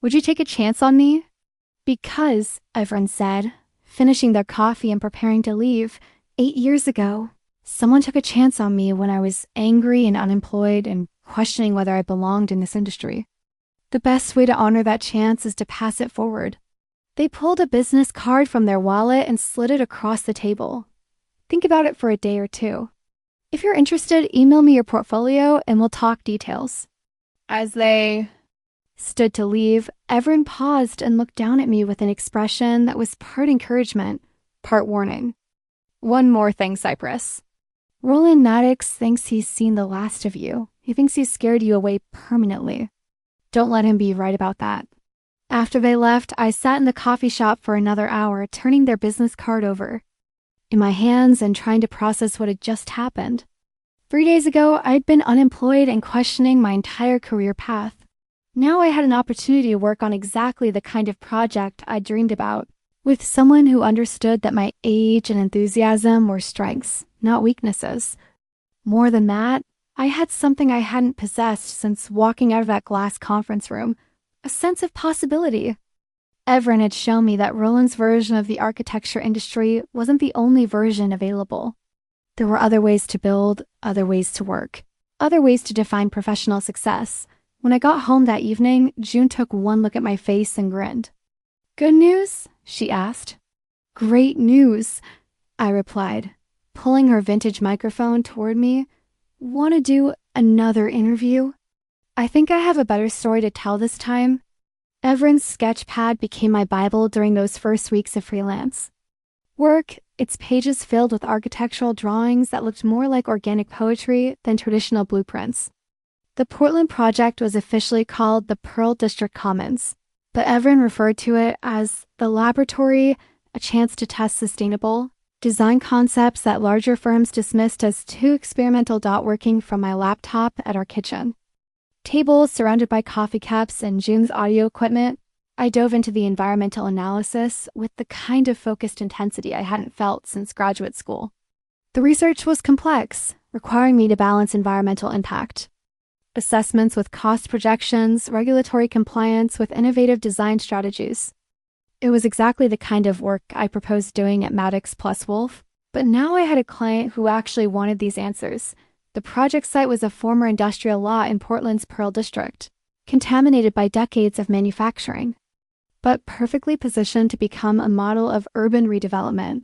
Would you take a chance on me? Because, Evron said, finishing their coffee and preparing to leave, 8 years ago, someone took a chance on me when I was angry and unemployed and questioning whether I belonged in this industry. The best way to honor that chance is to pass it forward. They pulled a business card from their wallet and slid it across the table. Think about it for a day or two. If you're interested, email me your portfolio and we'll talk details. As they stood to leave, Evron paused and looked down at me with an expression that was part encouragement, part warning. One more thing, Cypress. Roland Maddox thinks he's seen the last of you. He thinks he's scared you away permanently. Don't let him be right about that. After they left, I sat in the coffee shop for another hour, turning their business card over in my hands and trying to process what had just happened. 3 days ago, I'd been unemployed and questioning my entire career path. Now I had an opportunity to work on exactly the kind of project I dreamed about, with someone who understood that my age and enthusiasm were strengths, not weaknesses. More than that, I had something I hadn't possessed since walking out of that glass conference room, a sense of possibility. Everin had shown me that Roland's version of the architecture industry wasn't the only version available. There were other ways to build, other ways to work, other ways to define professional success. When I got home that evening, June took one look at my face and grinned. "Good news?" she asked. "Great news," I replied, pulling her vintage microphone toward me. "Want to do another interview?" I think I have a better story to tell this time. Everin's sketch pad became my Bible during those first weeks of freelance work, its pages filled with architectural drawings that looked more like organic poetry than traditional blueprints. The Portland project was officially called the Pearl District Commons, but Everin referred to it as the laboratory, a chance to test sustainable design concepts that larger firms dismissed as too experimental. Working from my laptop at our kitchen table surrounded by coffee cups and June's audio equipment, I dove into the environmental analysis with the kind of focused intensity I hadn't felt since graduate school. The research was complex, requiring me to balance environmental impact, assessments with cost projections, regulatory compliance with innovative design strategies. It was exactly the kind of work I proposed doing at Maddox plus Wolf, but now I had a client who actually wanted these answers. The project site was a former industrial lot in Portland's Pearl District, contaminated by decades of manufacturing, but perfectly positioned to become a model of urban redevelopment.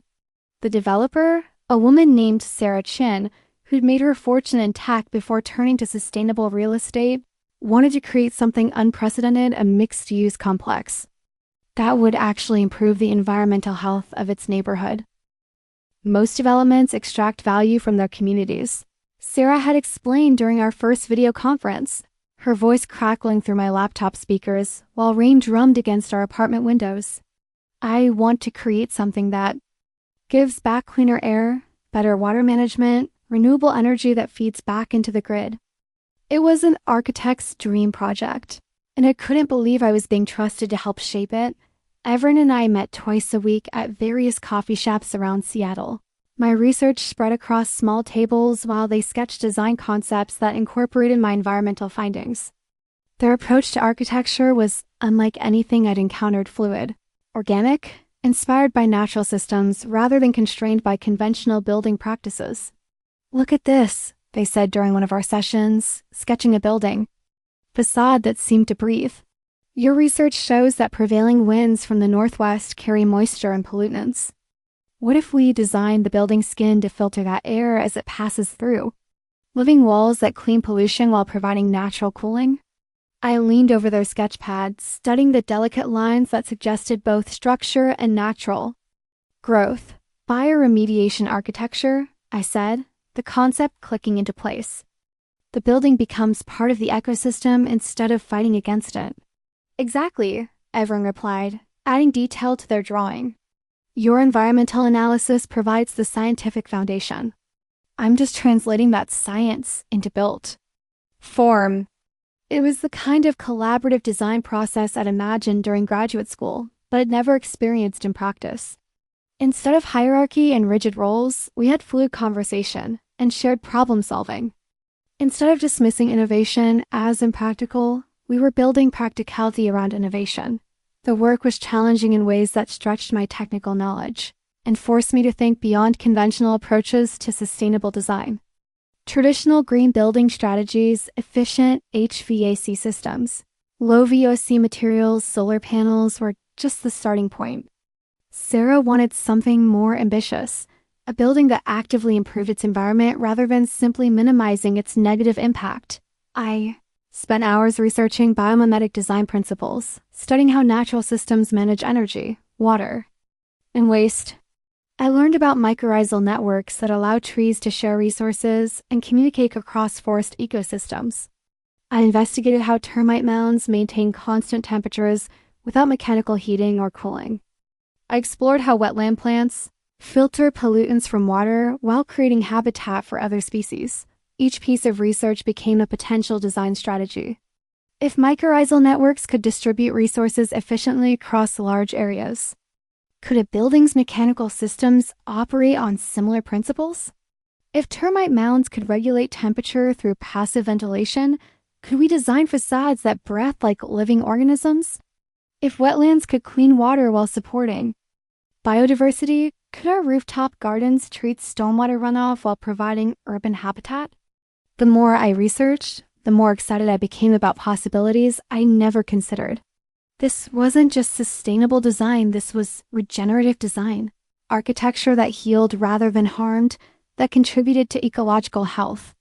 The developer, a woman named Sarah Chin, who'd made her fortune in tech before turning to sustainable real estate, wanted to create something unprecedented, a mixed-use complex that would actually improve the environmental health of its neighborhood. Most developments extract value from their communities, Sarah had explained during our first video conference, her voice crackling through my laptop speakers while rain drummed against our apartment windows. I want to create something that gives back cleaner air, better water management, renewable energy that feeds back into the grid. It was an architect's dream project, and I couldn't believe I was being trusted to help shape it. Everin and I met twice a week at various coffee shops around Seattle. My research spread across small tables while they sketched design concepts that incorporated my environmental findings. Their approach to architecture was unlike anything I'd encountered: fluid, organic, inspired by natural systems rather than constrained by conventional building practices. "Look at this," they said during one of our sessions, sketching a building facade that seemed to breathe. "Your research shows that prevailing winds from the northwest carry moisture and pollutants. What if we designed the building skin to filter that air as it passes through? Living walls that clean pollution while providing natural cooling?" I leaned over their sketch pads, studying the delicate lines that suggested both structure and natural growth. "Bioremediation architecture," I said, the concept clicking into place. The building becomes part of the ecosystem instead of fighting against it. "Exactly," Everin replied, adding detail to their drawing. "Your environmental analysis provides the scientific foundation. I'm just translating that science into built form." It was the kind of collaborative design process I'd imagined during graduate school, but had never experienced in practice. Instead of hierarchy and rigid roles, we had fluid conversation and shared problem solving. Instead of dismissing innovation as impractical, we were building practicality around innovation. The work was challenging in ways that stretched my technical knowledge and forced me to think beyond conventional approaches to sustainable design. Traditional green building strategies, efficient HVAC systems, low VOC materials, solar panels were just the starting point. Sarah wanted something more ambitious, a building that actively improved its environment rather than simply minimizing its negative impact. I spent hours researching biomimetic design principles, studying how natural systems manage energy, water, and waste. I learned about mycorrhizal networks that allow trees to share resources and communicate across forest ecosystems. I investigated how termite mounds maintain constant temperatures without mechanical heating or cooling. I explored how wetland plants filter pollutants from water while creating habitat for other species. Each piece of research became a potential design strategy. If mycorrhizal networks could distribute resources efficiently across large areas, could a building's mechanical systems operate on similar principles? If termite mounds could regulate temperature through passive ventilation, could we design facades that breathe like living organisms? If wetlands could clean water while supporting biodiversity, could our rooftop gardens treat stormwater runoff while providing urban habitat? The more I researched, the more excited I became about possibilities I never considered. This wasn't just sustainable design, this was regenerative design. Architecture that healed rather than harmed, that contributed to ecological health,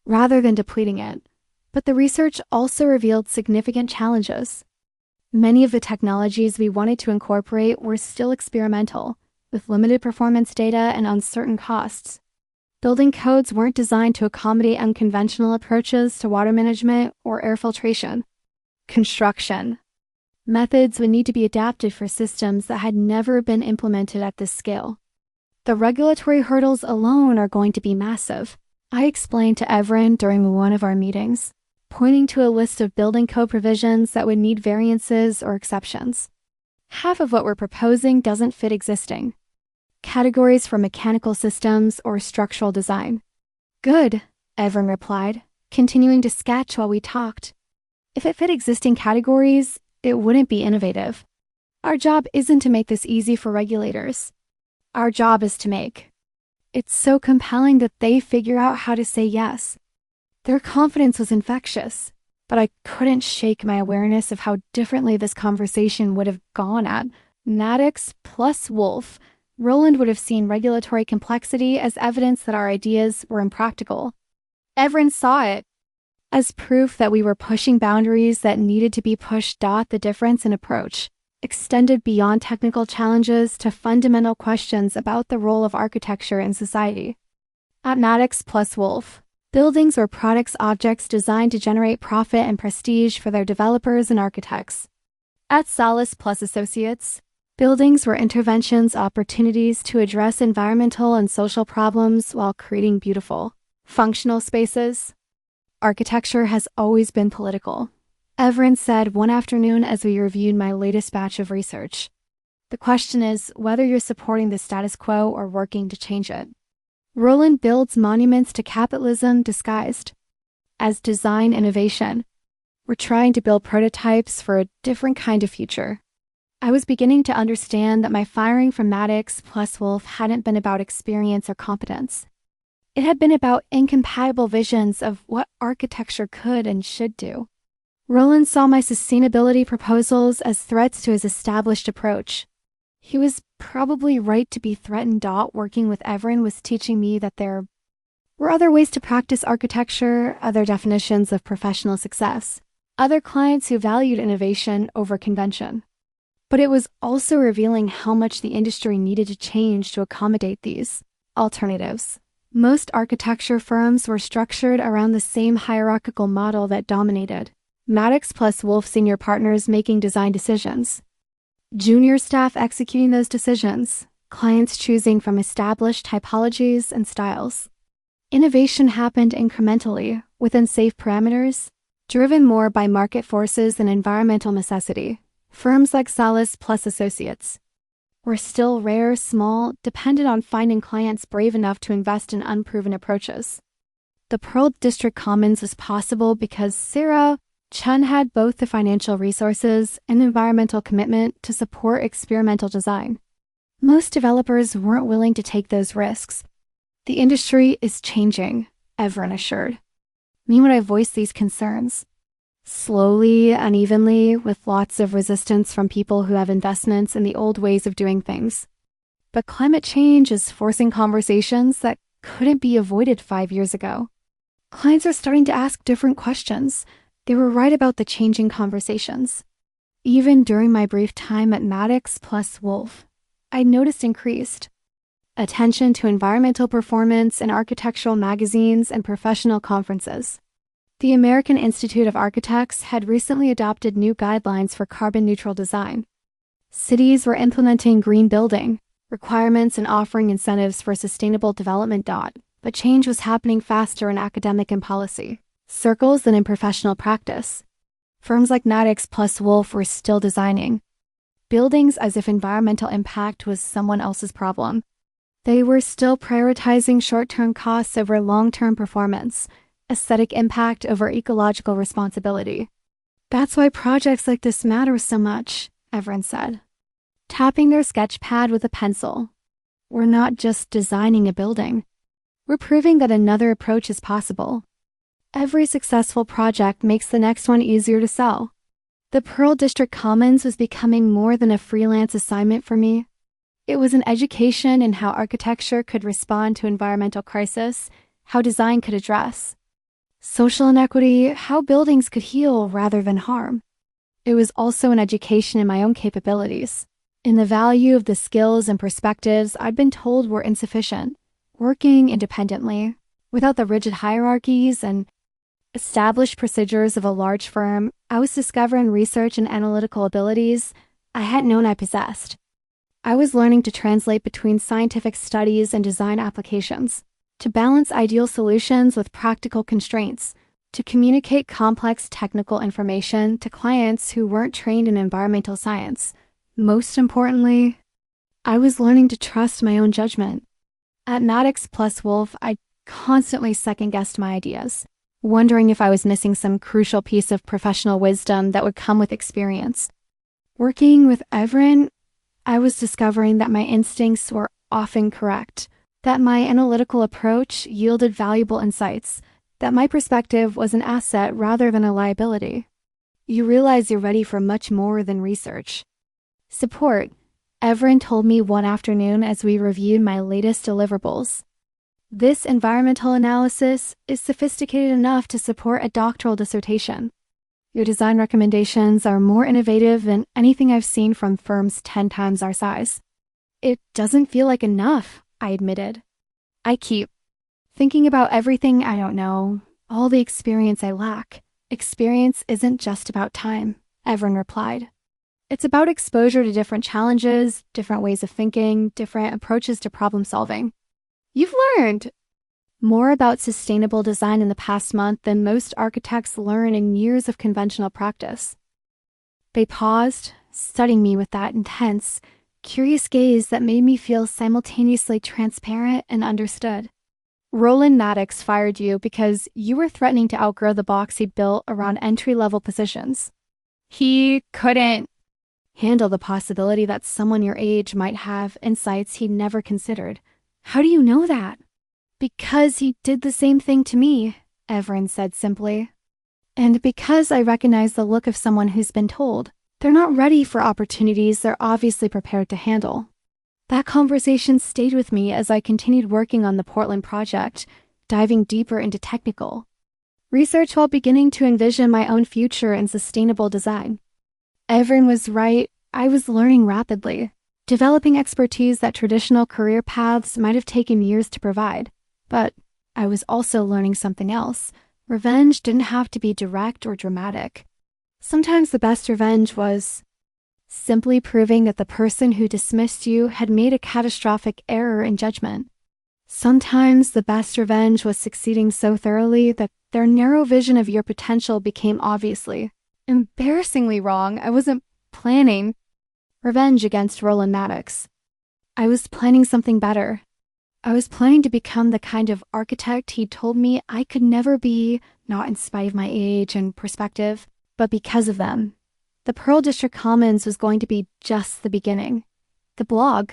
rather than depleting it. But the research also revealed significant challenges. Many of the technologies we wanted to incorporate were still experimental, with limited performance data and uncertain costs. Building codes weren't designed to accommodate unconventional approaches to water management or air filtration. Construction methods would need to be adapted for systems that had never been implemented at this scale. The regulatory hurdles alone are going to be massive, I explained to Everin during one of our meetings, pointing to a list of building code provisions that would need variances or exceptions. Half of what we're proposing doesn't fit existing categories for mechanical systems or structural design. Good, Everin replied, continuing to sketch while we talked. If it fit existing categories, it wouldn't be innovative. Our job isn't to make this easy for regulators. Our job is to make it so compelling that they figure out how to say yes. Their confidence was infectious, but I couldn't shake my awareness of how differently this conversation would have gone at Maddox plus Wolf. Roland would have seen regulatory complexity as evidence that our ideas were impractical. Everin saw it as proof that we were pushing boundaries that needed to be pushed. The difference in approach extended beyond technical challenges to fundamental questions about the role of architecture in society. At Maddox plus Wolf, buildings were objects designed to generate profit and prestige for their developers and architects. At Salas plus Associates, buildings were interventions, opportunities to address environmental and social problems while creating beautiful, functional spaces. Architecture has always been political, Everin said one afternoon as we reviewed my latest batch of research. The question is whether you're supporting the status quo or working to change it. Roland builds monuments to capitalism disguised as design innovation. We're trying to build prototypes for a different kind of future. I was beginning to understand that my firing from Maddox plus Wolf hadn't been about experience or competence. It had been about incompatible visions of what architecture could and should do. Roland saw my sustainability proposals as threats to his established approach. He was probably right to be threatened. Working with Everin was teaching me that there were other ways to practice architecture, other definitions of professional success, other clients who valued innovation over convention. But it was also revealing how much the industry needed to change to accommodate these alternatives. Most architecture firms were structured around the same hierarchical model that dominated Maddox plus Wolf senior partners making design decisions, junior staff executing those decisions, clients choosing from established typologies and styles. Innovation happened incrementally, within safe parameters, driven more by market forces than environmental necessity. Firms like Salas plus Associates were still rare, small, dependent on finding clients brave enough to invest in unproven approaches. The Pearl District Commons was possible because Sarah Chun had both the financial resources and environmental commitment to support experimental design. Most developers weren't willing to take those risks. The industry is changing, Everin assured me when I voiced these concerns. Slowly, unevenly, with lots of resistance from people who have investments in the old ways of doing things. But climate change is forcing conversations that couldn't be avoided 5 years ago. Clients are starting to ask different questions. They were right about the changing conversations. Even during my brief time at Maddox plus Wolf, I noticed increased attention to environmental performance in architectural magazines and professional conferences. The American Institute of Architects had recently adopted new guidelines for carbon-neutral design. Cities were implementing green building requirements and offering incentives for sustainable development. But change was happening faster in academic and policy circles than in professional practice. Firms like Maddox plus Wolf were still designing buildings as if environmental impact was someone else's problem. They were still prioritizing short-term costs over long-term performance, aesthetic impact over ecological responsibility. That's why projects like this matter so much, Everin said, tapping their sketch pad with a pencil. We're not just designing a building. We're proving that another approach is possible. Every successful project makes the next one easier to sell. The Pearl District Commons was becoming more than a freelance assignment for me. It was an education in how architecture could respond to environmental crisis, how design could address social inequity, how buildings could heal rather than harm. It was also an education in my own capabilities, in the value of the skills and perspectives I'd been told were insufficient, working independently, without the rigid hierarchies and established procedures of a large firm. I was discovering research and analytical abilities I hadn't known I possessed. I was learning to translate between scientific studies and design applications, to balance ideal solutions with practical constraints, to communicate complex technical information to clients who weren't trained in environmental science. Most importantly, I was learning to trust my own judgment. At Maddox plus Wolf, I constantly second-guessed my ideas, wondering if I was missing some crucial piece of professional wisdom that would come with experience. Working with Everin, I was discovering that my instincts were often correct, that my analytical approach yielded valuable insights, that my perspective was an asset rather than a liability. You realize you're ready for much more than research. Support, Everin told me one afternoon as we reviewed my latest deliverables. This environmental analysis is sophisticated enough to support a doctoral dissertation. Your design recommendations are more innovative than anything I've seen from firms 10 times our size. It doesn't feel like enough, I admitted. I keep thinking about everything I don't know, all the experience I lack. Experience isn't just about time, Everin replied. It's about exposure to different challenges, different ways of thinking, different approaches to problem solving. You've learned more about sustainable design in the past month than most architects learn in years of conventional practice. They paused, studying me with that intense, curious gaze that made me feel simultaneously transparent and understood. Roland Maddox fired you because you were threatening to outgrow the box he built around entry-level positions. He couldn't handle the possibility that someone your age might have insights he'd never considered. How do you know that? Because he did the same thing to me, Everin said simply. And because I recognize the look of someone who's been told they're not ready for opportunities they're obviously prepared to handle. That conversation stayed with me as I continued working on the Portland project, diving deeper into technical research while beginning to envision my own future in sustainable design. Everin was right. I was learning rapidly, developing expertise that traditional career paths might have taken years to provide. But I was also learning something else. Revenge didn't have to be direct or dramatic. Sometimes the best revenge was simply proving that the person who dismissed you had made a catastrophic error in judgment. Sometimes the best revenge was succeeding so thoroughly that their narrow vision of your potential became obviously, embarrassingly wrong. I wasn't planning revenge against Roland Maddox. I was planning something better. I was planning to become the kind of architect he told me I could never be, not in spite of my age and perspective, but because of them. The Pearl District Commons was going to be just the beginning. The blog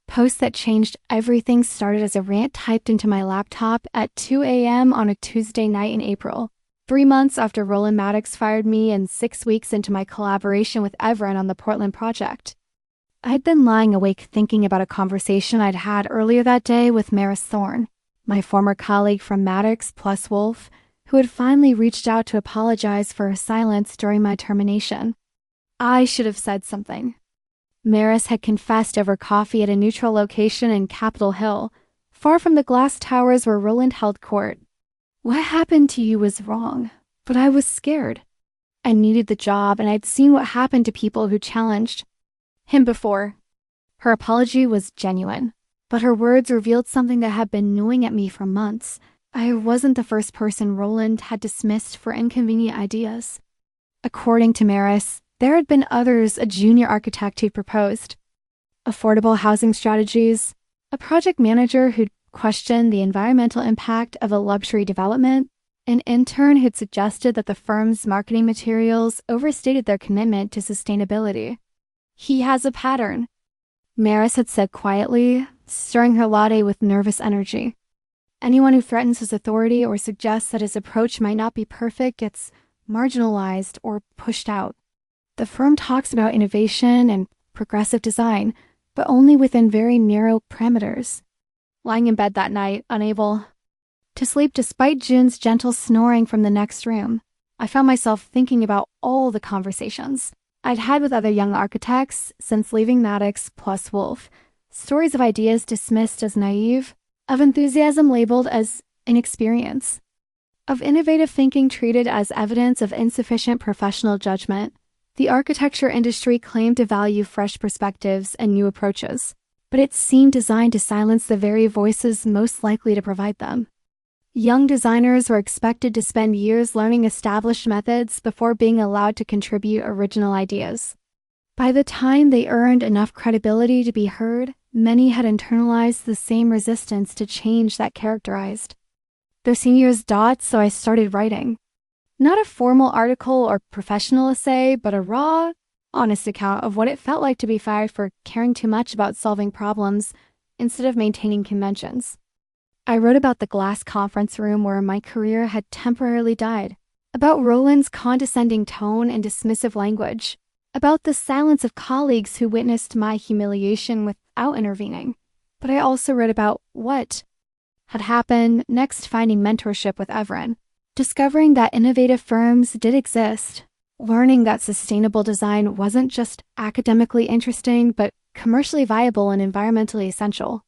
post that changed everything started as a rant typed into my laptop at 2 a.m. on a Tuesday night in April, 3 months after Roland Maddox fired me and 6 weeks into my collaboration with Everin on the Portland project. I'd been lying awake thinking about a conversation I'd had earlier that day with Maris Thorne, my former colleague from Maddox plus Wolf, who had finally reached out to apologize for her silence during my termination. I should have said something. Maris had confessed over coffee at a neutral location in Capitol Hill, far from the glass towers where Roland held court. What happened to you was wrong, but I was scared. I needed the job, and I'd seen what happened to people who challenged him before. Her apology was genuine, but her words revealed something that had been gnawing at me for months. I wasn't the first person Roland had dismissed for inconvenient ideas. According to Maris, there had been others, a junior architect who proposed affordable housing strategies, a project manager who'd questioned the environmental impact of a luxury development, an intern who'd suggested that the firm's marketing materials overstated their commitment to sustainability. "He has a pattern," Maris had said quietly, stirring her latte with nervous energy. "Anyone who threatens his authority or suggests that his approach might not be perfect gets marginalized or pushed out. The firm talks about innovation and progressive design, but only within very narrow parameters." Lying in bed that night, unable to sleep despite June's gentle snoring from the next room, I found myself thinking about all the conversations I'd had with other young architects since leaving Maddox plus Wolf. Stories of ideas dismissed as naive, of enthusiasm labeled as inexperience, of innovative thinking treated as evidence of insufficient professional judgment. The architecture industry claimed to value fresh perspectives and new approaches, but it seemed designed to silence the very voices most likely to provide them. Young designers were expected to spend years learning established methods before being allowed to contribute original ideas. By the time they earned enough credibility to be heard, many had internalized the same resistance to change that characterized their seniors' dots, so I started writing. Not a formal article or professional essay, but a raw, honest account of what it felt like to be fired for caring too much about solving problems instead of maintaining conventions. I wrote about the glass conference room where my career had temporarily died, about Roland's condescending tone and dismissive language, about the silence of colleagues who witnessed my humiliation without intervening. But I also wrote about what had happened next, finding mentorship with Everin, discovering that innovative firms did exist, learning that sustainable design wasn't just academically interesting, but commercially viable and environmentally essential.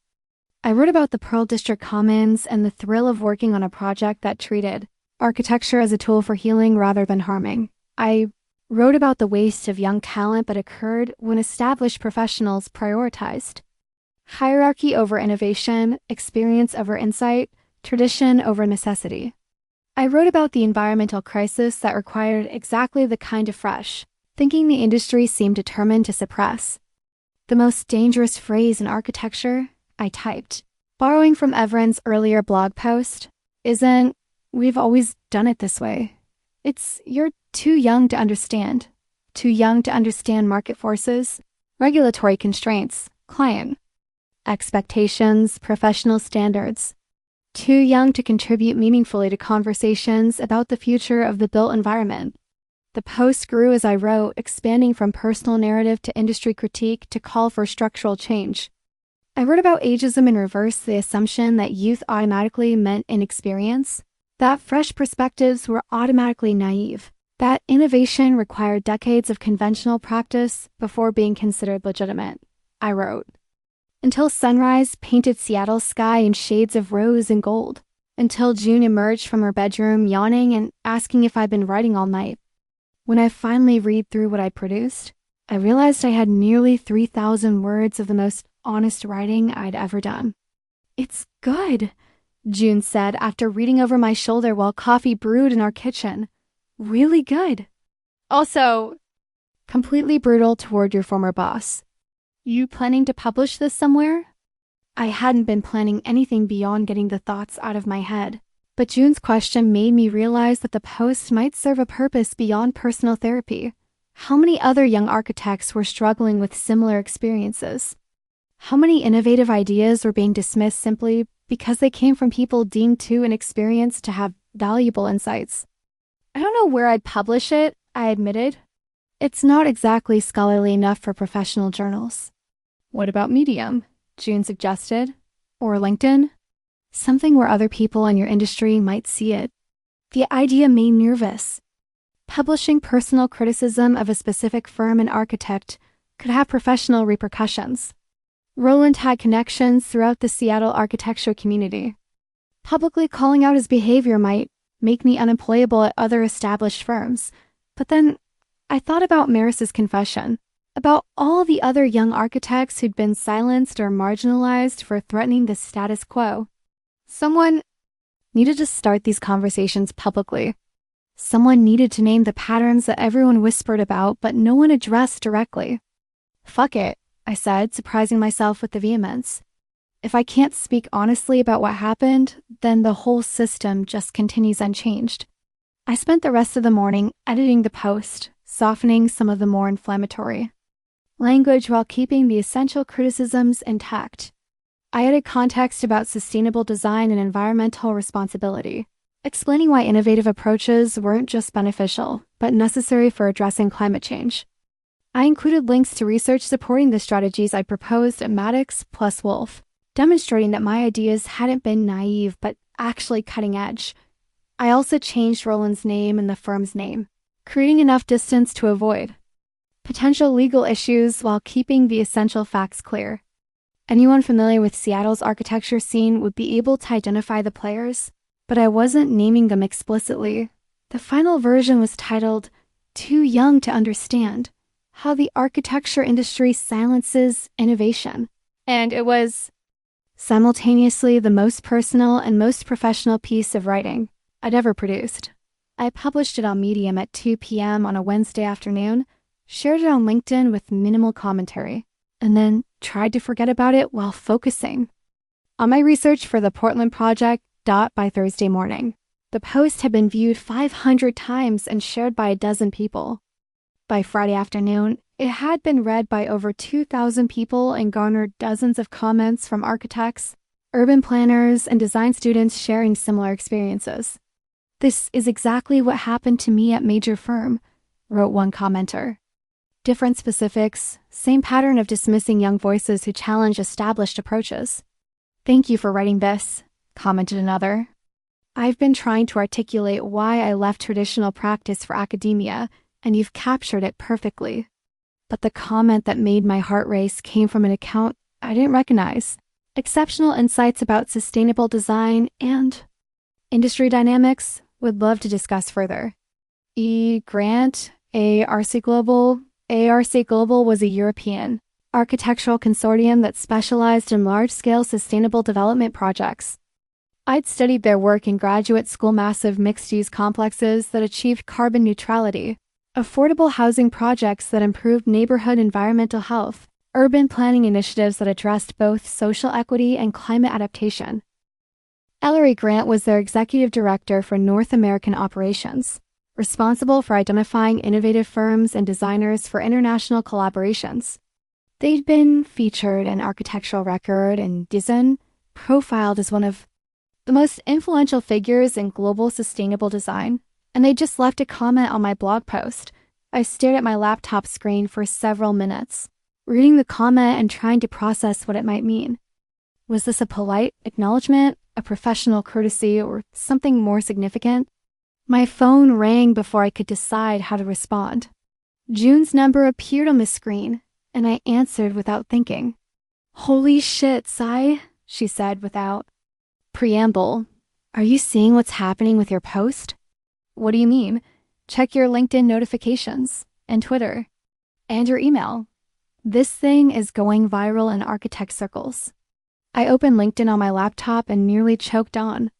I wrote about the Pearl District Commons and the thrill of working on a project that treated architecture as a tool for healing rather than harming. I wrote about the waste of young talent that occurred when established professionals prioritized hierarchy over innovation, experience over insight, tradition over necessity. I wrote about the environmental crisis that required exactly the kind of fresh thinking the industry seemed determined to suppress. The most dangerous phrase in architecture, I typed, borrowing from Everin's earlier blog post, isn't, "We've always done it this way." It's, "You're too young to understand." Too young to understand market forces, regulatory constraints, client expectations, professional standards. Too young to contribute meaningfully to conversations about the future of the built environment. The post grew as I wrote, expanding from personal narrative to industry critique to call for structural change. I wrote about ageism in reverse, the assumption that youth automatically meant inexperience, that fresh perspectives were automatically naive, that innovation required decades of conventional practice before being considered legitimate. I wrote, "Until sunrise painted Seattle's sky in shades of rose and gold, until June emerged from her bedroom yawning and asking if I'd been writing all night. When I finally read through what I produced, I realized I had nearly 3,000 words of the most honest writing I'd ever done." "It's good," June said after reading over my shoulder while coffee brewed in our kitchen. "Really good. Also, completely brutal toward your former boss. You planning to publish this somewhere?" I hadn't been planning anything beyond getting the thoughts out of my head, but June's question made me realize that the post might serve a purpose beyond personal therapy. How many other young architects were struggling with similar experiences? How many innovative ideas were being dismissed simply because they came from people deemed too inexperienced to have valuable insights? "I don't know where I'd publish it," I admitted. "It's not exactly scholarly enough for professional journals." "What about Medium?" June suggested. "Or LinkedIn? Something where other people in your industry might see it." The idea made me nervous. Publishing personal criticism of a specific firm and architect could have professional repercussions. Roland had connections throughout the Seattle architecture community. Publicly calling out his behavior might make me unemployable at other established firms. But then I thought about Maris's confession, about all the other young architects who'd been silenced or marginalized for threatening the status quo. Someone needed to start these conversations publicly. Someone needed to name the patterns that everyone whispered about, but no one addressed directly. Fuck it, I said, surprising myself with the vehemence. If I can't speak honestly about what happened, then the whole system just continues unchanged. I spent the rest of the morning editing the post, softening some of the more inflammatory language while keeping the essential criticisms intact. I added context about sustainable design and environmental responsibility, explaining why innovative approaches weren't just beneficial, but necessary for addressing climate change. I included links to research supporting the strategies I proposed at Maddox plus Wolf, demonstrating that my ideas hadn't been naive, but actually cutting edge. I also changed Roland's name and the firm's name, creating enough distance to avoid potential legal issues while keeping the essential facts clear. Anyone familiar with Seattle's architecture scene would be able to identify the players, but I wasn't naming them explicitly. The final version was titled, "Too Young to Understand: How the Architecture Industry Silences Innovation." And it was simultaneously the most personal and most professional piece of writing I'd ever produced. I published it on Medium at 2 p.m. on a Wednesday afternoon, shared it on LinkedIn with minimal commentary, and then tried to forget about it while focusing on my research for the Portland project. By Thursday morning, the post had been viewed 500 times and shared by a dozen people. By Friday afternoon, it had been read by over 2,000 people and garnered dozens of comments from architects, urban planners, and design students sharing similar experiences. "This is exactly what happened to me at major firm," wrote one commenter. "Different specifics, same pattern of dismissing young voices who challenge established approaches." "Thank you for writing this," commented another. "I've been trying to articulate why I left traditional practice for academia, and you've captured it perfectly." But the comment that made my heart race came from an account I didn't recognize. "Exceptional insights about sustainable design and industry dynamics. Would love to discuss further. E. Grant, ARC Global. ARC Global was a European architectural consortium that specialized in large-scale sustainable development projects. I'd studied their work in graduate school, massive mixed-use complexes that achieved carbon neutrality, affordable housing projects that improved neighborhood environmental health, urban planning initiatives that addressed both social equity and climate adaptation. Elodie Grant was their executive director for North American operations, responsible for identifying innovative firms and designers for international collaborations. They'd been featured in Architectural Record and Design, profiled as one of the most influential figures in global sustainable design, and they just left a comment on my blog post. I stared at my laptop screen for several minutes, reading the comment and trying to process what it might mean. Was this a polite acknowledgement, a professional courtesy, or something more significant? My phone rang before I could decide how to respond. June's number appeared on the screen, and I answered without thinking. "Holy shit, Cy," she said without preamble. "Are you seeing what's happening with your post?" "What do you mean?" "Check your LinkedIn notifications, and Twitter, and your email. This thing is going viral in architect circles." I opened LinkedIn on my laptop and nearly choked on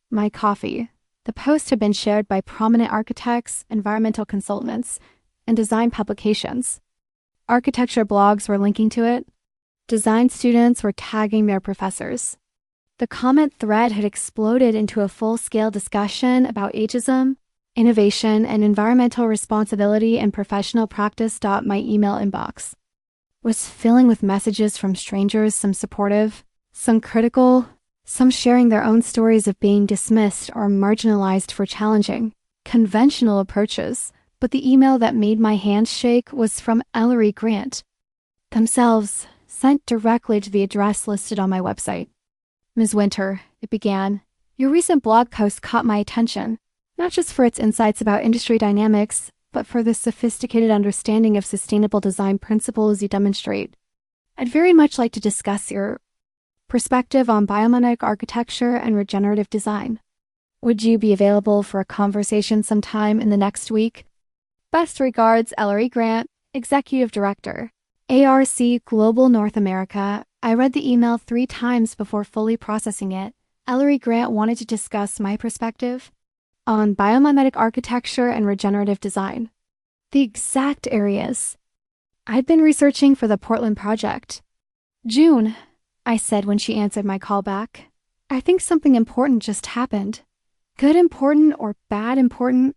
my coffee. The post had been shared by prominent architects, environmental consultants, and design publications. Architecture blogs were linking to it. Design students were tagging their professors. The comment thread had exploded into a full-scale discussion about ageism, innovation, and environmental responsibility in professional practice. My email inbox was filling with messages from strangers, some supportive, some critical, some sharing their own stories of being dismissed or marginalized for challenging conventional approaches. But the email that made my hands shake was from Elodie Grant themselves, sent directly to the address listed on my website. "Ms. Wynter," it began, "your recent blog post caught my attention, not just for its insights about industry dynamics, but for the sophisticated understanding of sustainable design principles you demonstrate. I'd very much like to discuss your perspective on biomimetic architecture and regenerative design. Would you be available for a conversation sometime in the next week? Best regards, Elodie Grant, Executive Director, ARC Global North America." I read the email 3 times before fully processing it. Elodie Grant wanted to discuss my perspective. on biomimetic architecture and regenerative design. The exact areas I'd been researching for the Portland project. June, I said when she answered my call back. I think something important just happened. Good important or bad important?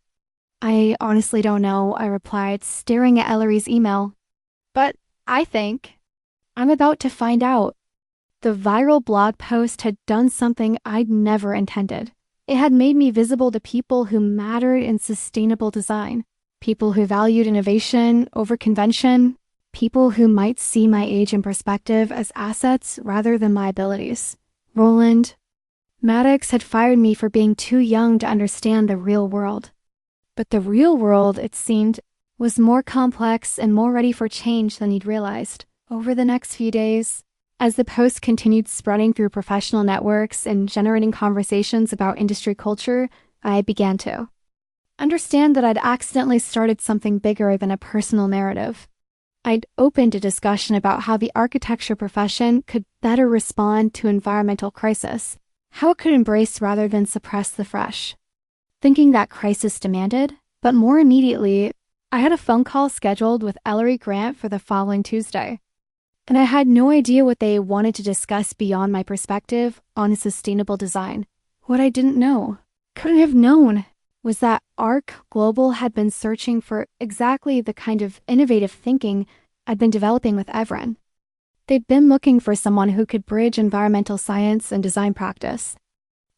I honestly don't know, I replied, staring at Ellerie's email. But I think I'm about to find out. The viral blog post had done something I'd never intended. It had made me visible to people who mattered in sustainable design, people who valued innovation over convention, people who might see my age and perspective as assets rather than liabilities. Roland, Maddox had fired me for being too young to understand the real world. But the real world, it seemed, was more complex and more ready for change than he'd realized. Over the next few days, as the post continued spreading through professional networks and generating conversations about industry culture, I began to understand that I'd accidentally started something bigger than a personal narrative. I'd opened a discussion about how the architecture profession could better respond to environmental crisis, how it could embrace rather than suppress the fresh. Thinking that crisis demanded, but more immediately, I had a phone call scheduled with Ellery Grant for the following Tuesday. And I had no idea what they wanted to discuss beyond my perspective on sustainable design. What I didn't know, couldn't have known, was that ARC Global had been searching for exactly the kind of innovative thinking I'd been developing with Evren. They'd been looking for someone who could bridge environmental science and design practice.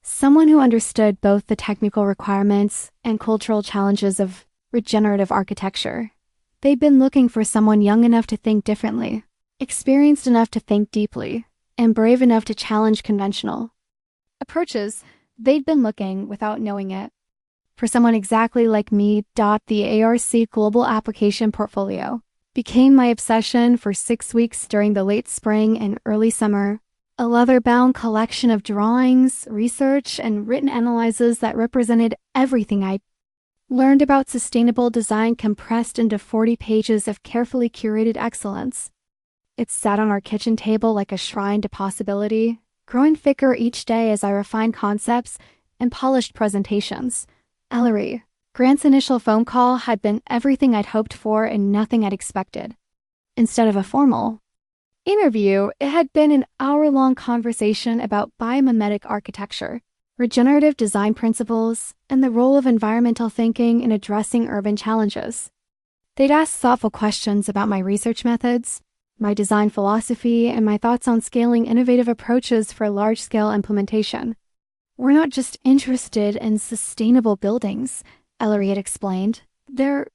Someone who understood both the technical requirements and cultural challenges of regenerative architecture. They'd been looking for someone young enough to think differently, experienced enough to think deeply, and brave enough to challenge conventional approaches. They'd been looking, without knowing it, for someone exactly like me. The ARC Global Application Portfolio became my obsession for 6 weeks during the late spring and early summer. A leather-bound collection of drawings, research, and written analyses that represented everything I learned about sustainable design compressed into 40 pages of carefully curated excellence. It sat on our kitchen table like a shrine to possibility, growing thicker each day as I refined concepts and polished presentations. Ellery, Grant's initial phone call had been everything I'd hoped for and nothing I'd expected. Instead of a formal interview, it had been an hour-long conversation about biomimetic architecture, regenerative design principles, and the role of environmental thinking in addressing urban challenges. They'd asked thoughtful questions about my research methods, my design philosophy, and my thoughts on scaling innovative approaches for large-scale implementation. We're not just interested in sustainable buildings, Ellery had explained. Their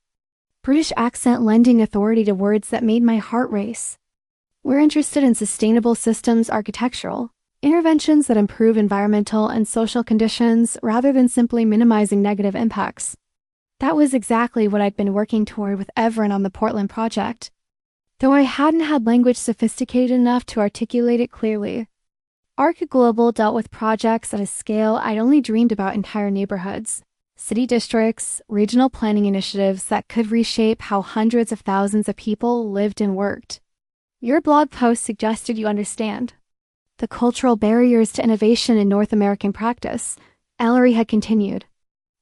British accent lending authority to words that made my heart race. We're interested in sustainable systems architectural, interventions that improve environmental and social conditions rather than simply minimizing negative impacts. That was exactly what I'd been working toward with Evren on the Portland project, though I hadn't had language sophisticated enough to articulate it clearly. ARC Global dealt with projects at a scale I'd only dreamed about. Entire neighborhoods, city districts, regional planning initiatives that could reshape how hundreds of thousands of people lived and worked. Your blog post suggested you understand the cultural barriers to innovation in North American practice, Ellery had continued.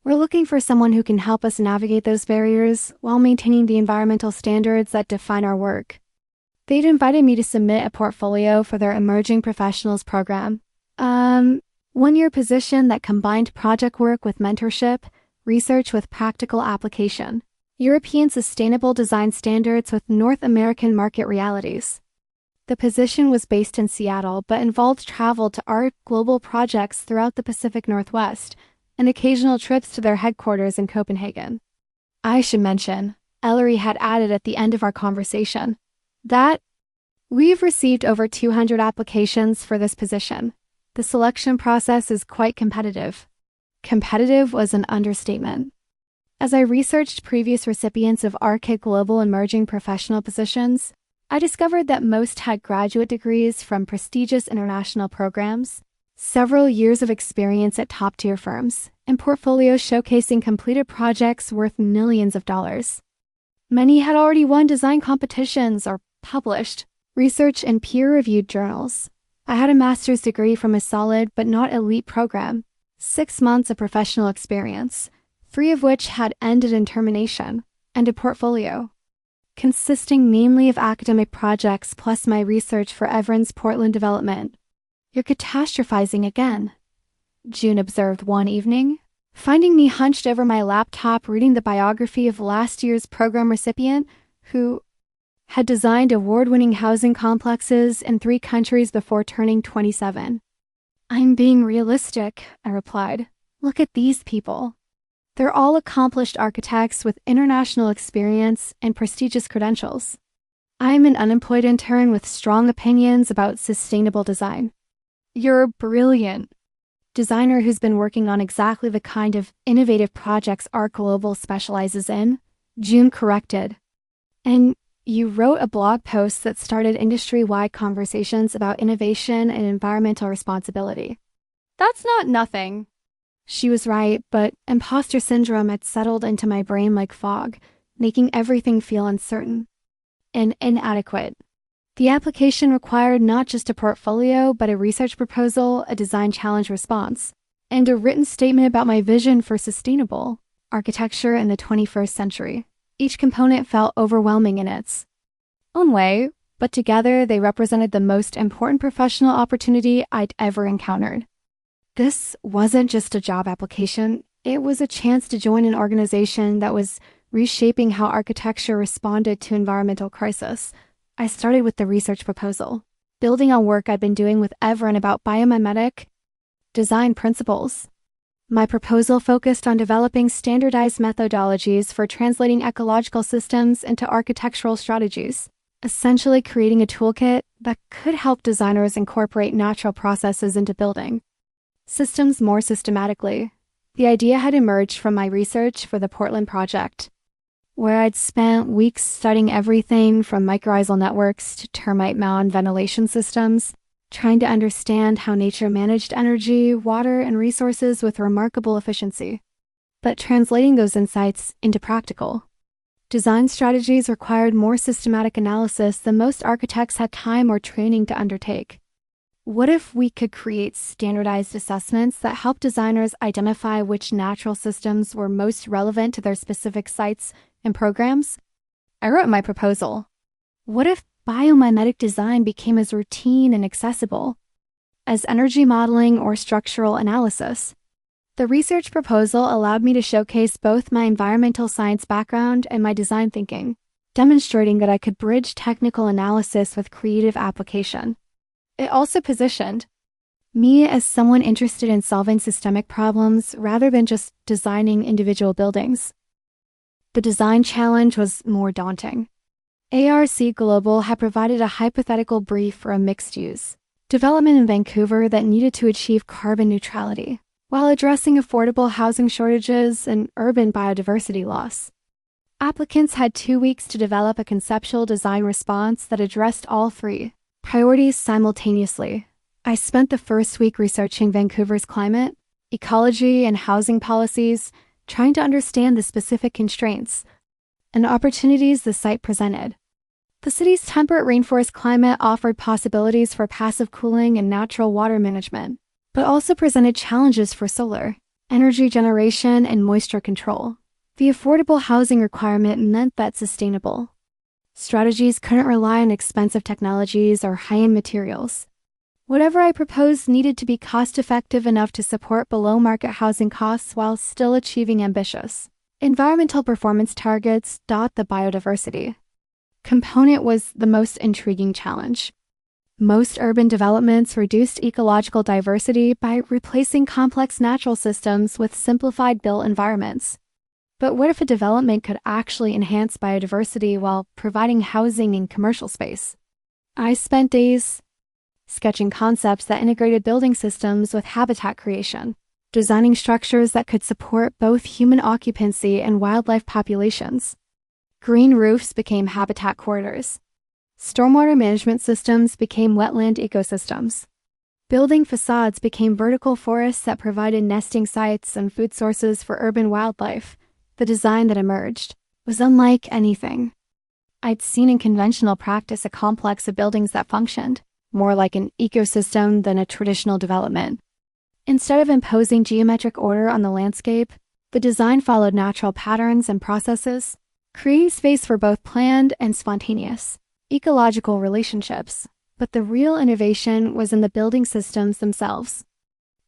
We're looking for someone who can help us navigate those barriers while maintaining the environmental standards that define our work. They'd invited me to submit a portfolio for their Emerging Professionals program, one-year position that combined project work with mentorship, research with practical application, European sustainable design standards with North American market realities. The position was based in Seattle but involved travel to ARC Global projects throughout the Pacific Northwest and occasional trips to their headquarters in Copenhagen. I should mention, Ellery had added at the end of our conversation, that we've received over 200 applications for this position. The selection process is quite competitive. Competitive was an understatement. As I researched previous recipients of ARC Global Emerging Professional positions, I discovered that most had graduate degrees from prestigious international programs, several years of experience at top-tier firms, and portfolios showcasing completed projects worth millions of dollars. Many had already won design competitions or published research in peer-reviewed journals. I had a master's degree from a solid but not elite program, 6 months of professional experience, 3 of which had ended in termination, and a portfolio consisting mainly of academic projects plus my research for Everin's Portland development. "You're catastrophizing again," June observed one evening, finding me hunched over my laptop reading the biography of last year's program recipient who had designed award-winning housing complexes in 3 countries before turning 27. "I'm being realistic," I replied. "Look at these people. They're all accomplished architects with international experience and prestigious credentials. I'm an unemployed intern with strong opinions about sustainable design." "You're brilliant." Designer who's been working on exactly the kind of innovative projects Arc Global specializes in, June corrected. "And you wrote a blog post that started industry-wide conversations about innovation and environmental responsibility." "That's not nothing." She was right, but imposter syndrome had settled into my brain like fog, making everything feel uncertain and inadequate. The application required not just a portfolio, but a research proposal, a design challenge response, and a written statement about my vision for sustainable architecture in the 21st century. Each component felt overwhelming in its own way, but together they represented the most important professional opportunity I'd ever encountered. This wasn't just a job application, it was a chance to join an organization that was reshaping how architecture responded to environmental crisis. I started with the research proposal, building on work I'd been doing with Everin about biomimetic design principles. My proposal focused on developing standardized methodologies for translating ecological systems into architectural strategies, essentially creating a toolkit that could help designers incorporate natural processes into building systems more systematically. The idea had emerged from my research for the Portland project, where I'd spent weeks studying everything from mycorrhizal networks to termite mound ventilation systems, trying to understand how nature managed energy, water, and resources with remarkable efficiency, but translating those insights into practical design strategies required more systematic analysis than most architects had time or training to undertake. What if we could create standardized assessments that help designers identify which natural systems were most relevant to their specific sites and programs? I wrote my proposal. What if biomimetic design became as routine and accessible as energy modeling or structural analysis? The research proposal allowed me to showcase both my environmental science background and my design thinking, demonstrating that I could bridge technical analysis with creative application. It also positioned me as someone interested in solving systemic problems rather than just designing individual buildings. The design challenge was more daunting. ARC Global had provided a hypothetical brief for a mixed-use development in Vancouver that needed to achieve carbon neutrality while addressing affordable housing shortages and urban biodiversity loss. Applicants had 2 weeks to develop a conceptual design response that addressed all 3 priorities simultaneously. I spent the first week researching Vancouver's climate, ecology, and housing policies, trying to understand the specific constraints and opportunities the site presented. The city's temperate rainforest climate offered possibilities for passive cooling and natural water management, but also presented challenges for solar, energy generation, and moisture control. The affordable housing requirement meant that sustainable strategies couldn't rely on expensive technologies or high-end materials. Whatever I proposed needed to be cost-effective enough to support below-market housing costs while still achieving ambitious environmental performance targets. The biodiversity component was the most intriguing challenge. Most urban developments reduced ecological diversity by replacing complex natural systems with simplified built environments. But what if a development could actually enhance biodiversity while providing housing and commercial space? I spent days sketching concepts that integrated building systems with habitat creation, designing structures that could support both human occupancy and wildlife populations. Green roofs became habitat corridors. Stormwater management systems became wetland ecosystems. Building facades became vertical forests that provided nesting sites and food sources for urban wildlife. The design that emerged was unlike anything I'd seen in conventional practice, a complex of buildings that functioned more like an ecosystem than a traditional development. Instead of imposing geometric order on the landscape, the design followed natural patterns and processes, creating space for both planned and spontaneous ecological relationships. But the real innovation was in the building systems themselves.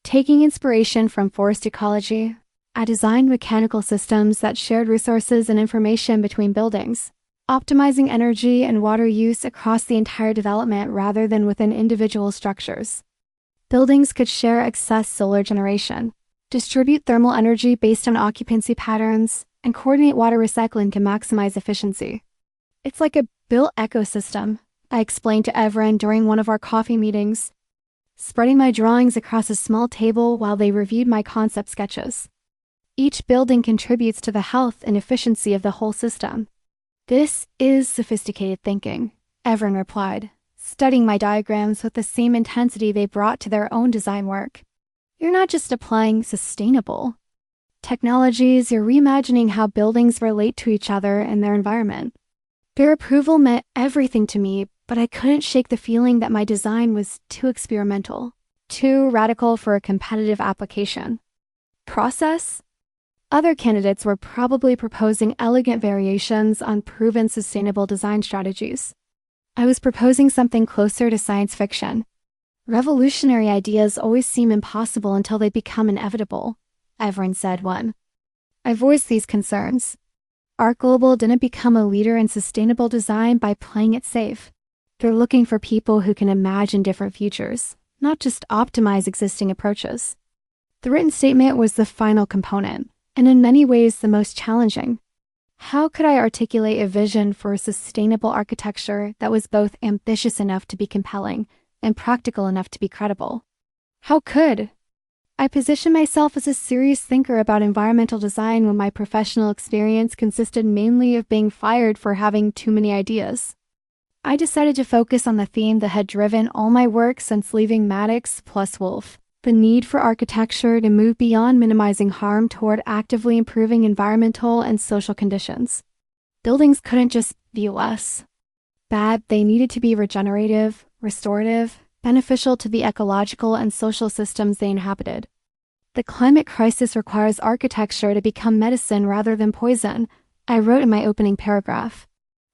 Taking inspiration from forest ecology, I designed mechanical systems that shared resources and information between buildings, optimizing energy and water use across the entire development rather than within individual structures. Buildings could share excess solar generation, distribute thermal energy based on occupancy patterns, and coordinate water recycling to maximize efficiency. It's like a built ecosystem, I explained to everyone during one of our coffee meetings, spreading my drawings across a small table while they reviewed my concept sketches. Each building contributes to the health and efficiency of the whole system. This is sophisticated thinking, Everin replied, studying my diagrams with the same intensity they brought to their own design work. You're not just applying sustainable technologies, you're reimagining how buildings relate to each other and their environment. Their approval meant everything to me, but I couldn't shake the feeling that my design was too experimental, too radical for a competitive application. Process? Other candidates were probably proposing elegant variations on proven sustainable design strategies. I was proposing something closer to science fiction. Revolutionary ideas always seem impossible until they become inevitable, Everin said one. I voiced these concerns. Art Global didn't become a leader in sustainable design by playing it safe. They're looking for people who can imagine different futures, not just optimize existing approaches. The written statement was the final component, and in many ways the most challenging. How could I articulate a vision for a sustainable architecture that was both ambitious enough to be compelling and practical enough to be credible? How could I position myself as a serious thinker about environmental design when my professional experience consisted mainly of being fired for having too many ideas? I decided to focus on the theme that had driven all my work since leaving Maddox plus Wolf: the need for architecture to move beyond minimizing harm toward actively improving environmental and social conditions. Buildings couldn't just be less bad, they needed to be regenerative, restorative, beneficial to the ecological and social systems they inhabited. The climate crisis requires architecture to become medicine rather than poison, I wrote in my opening paragraph.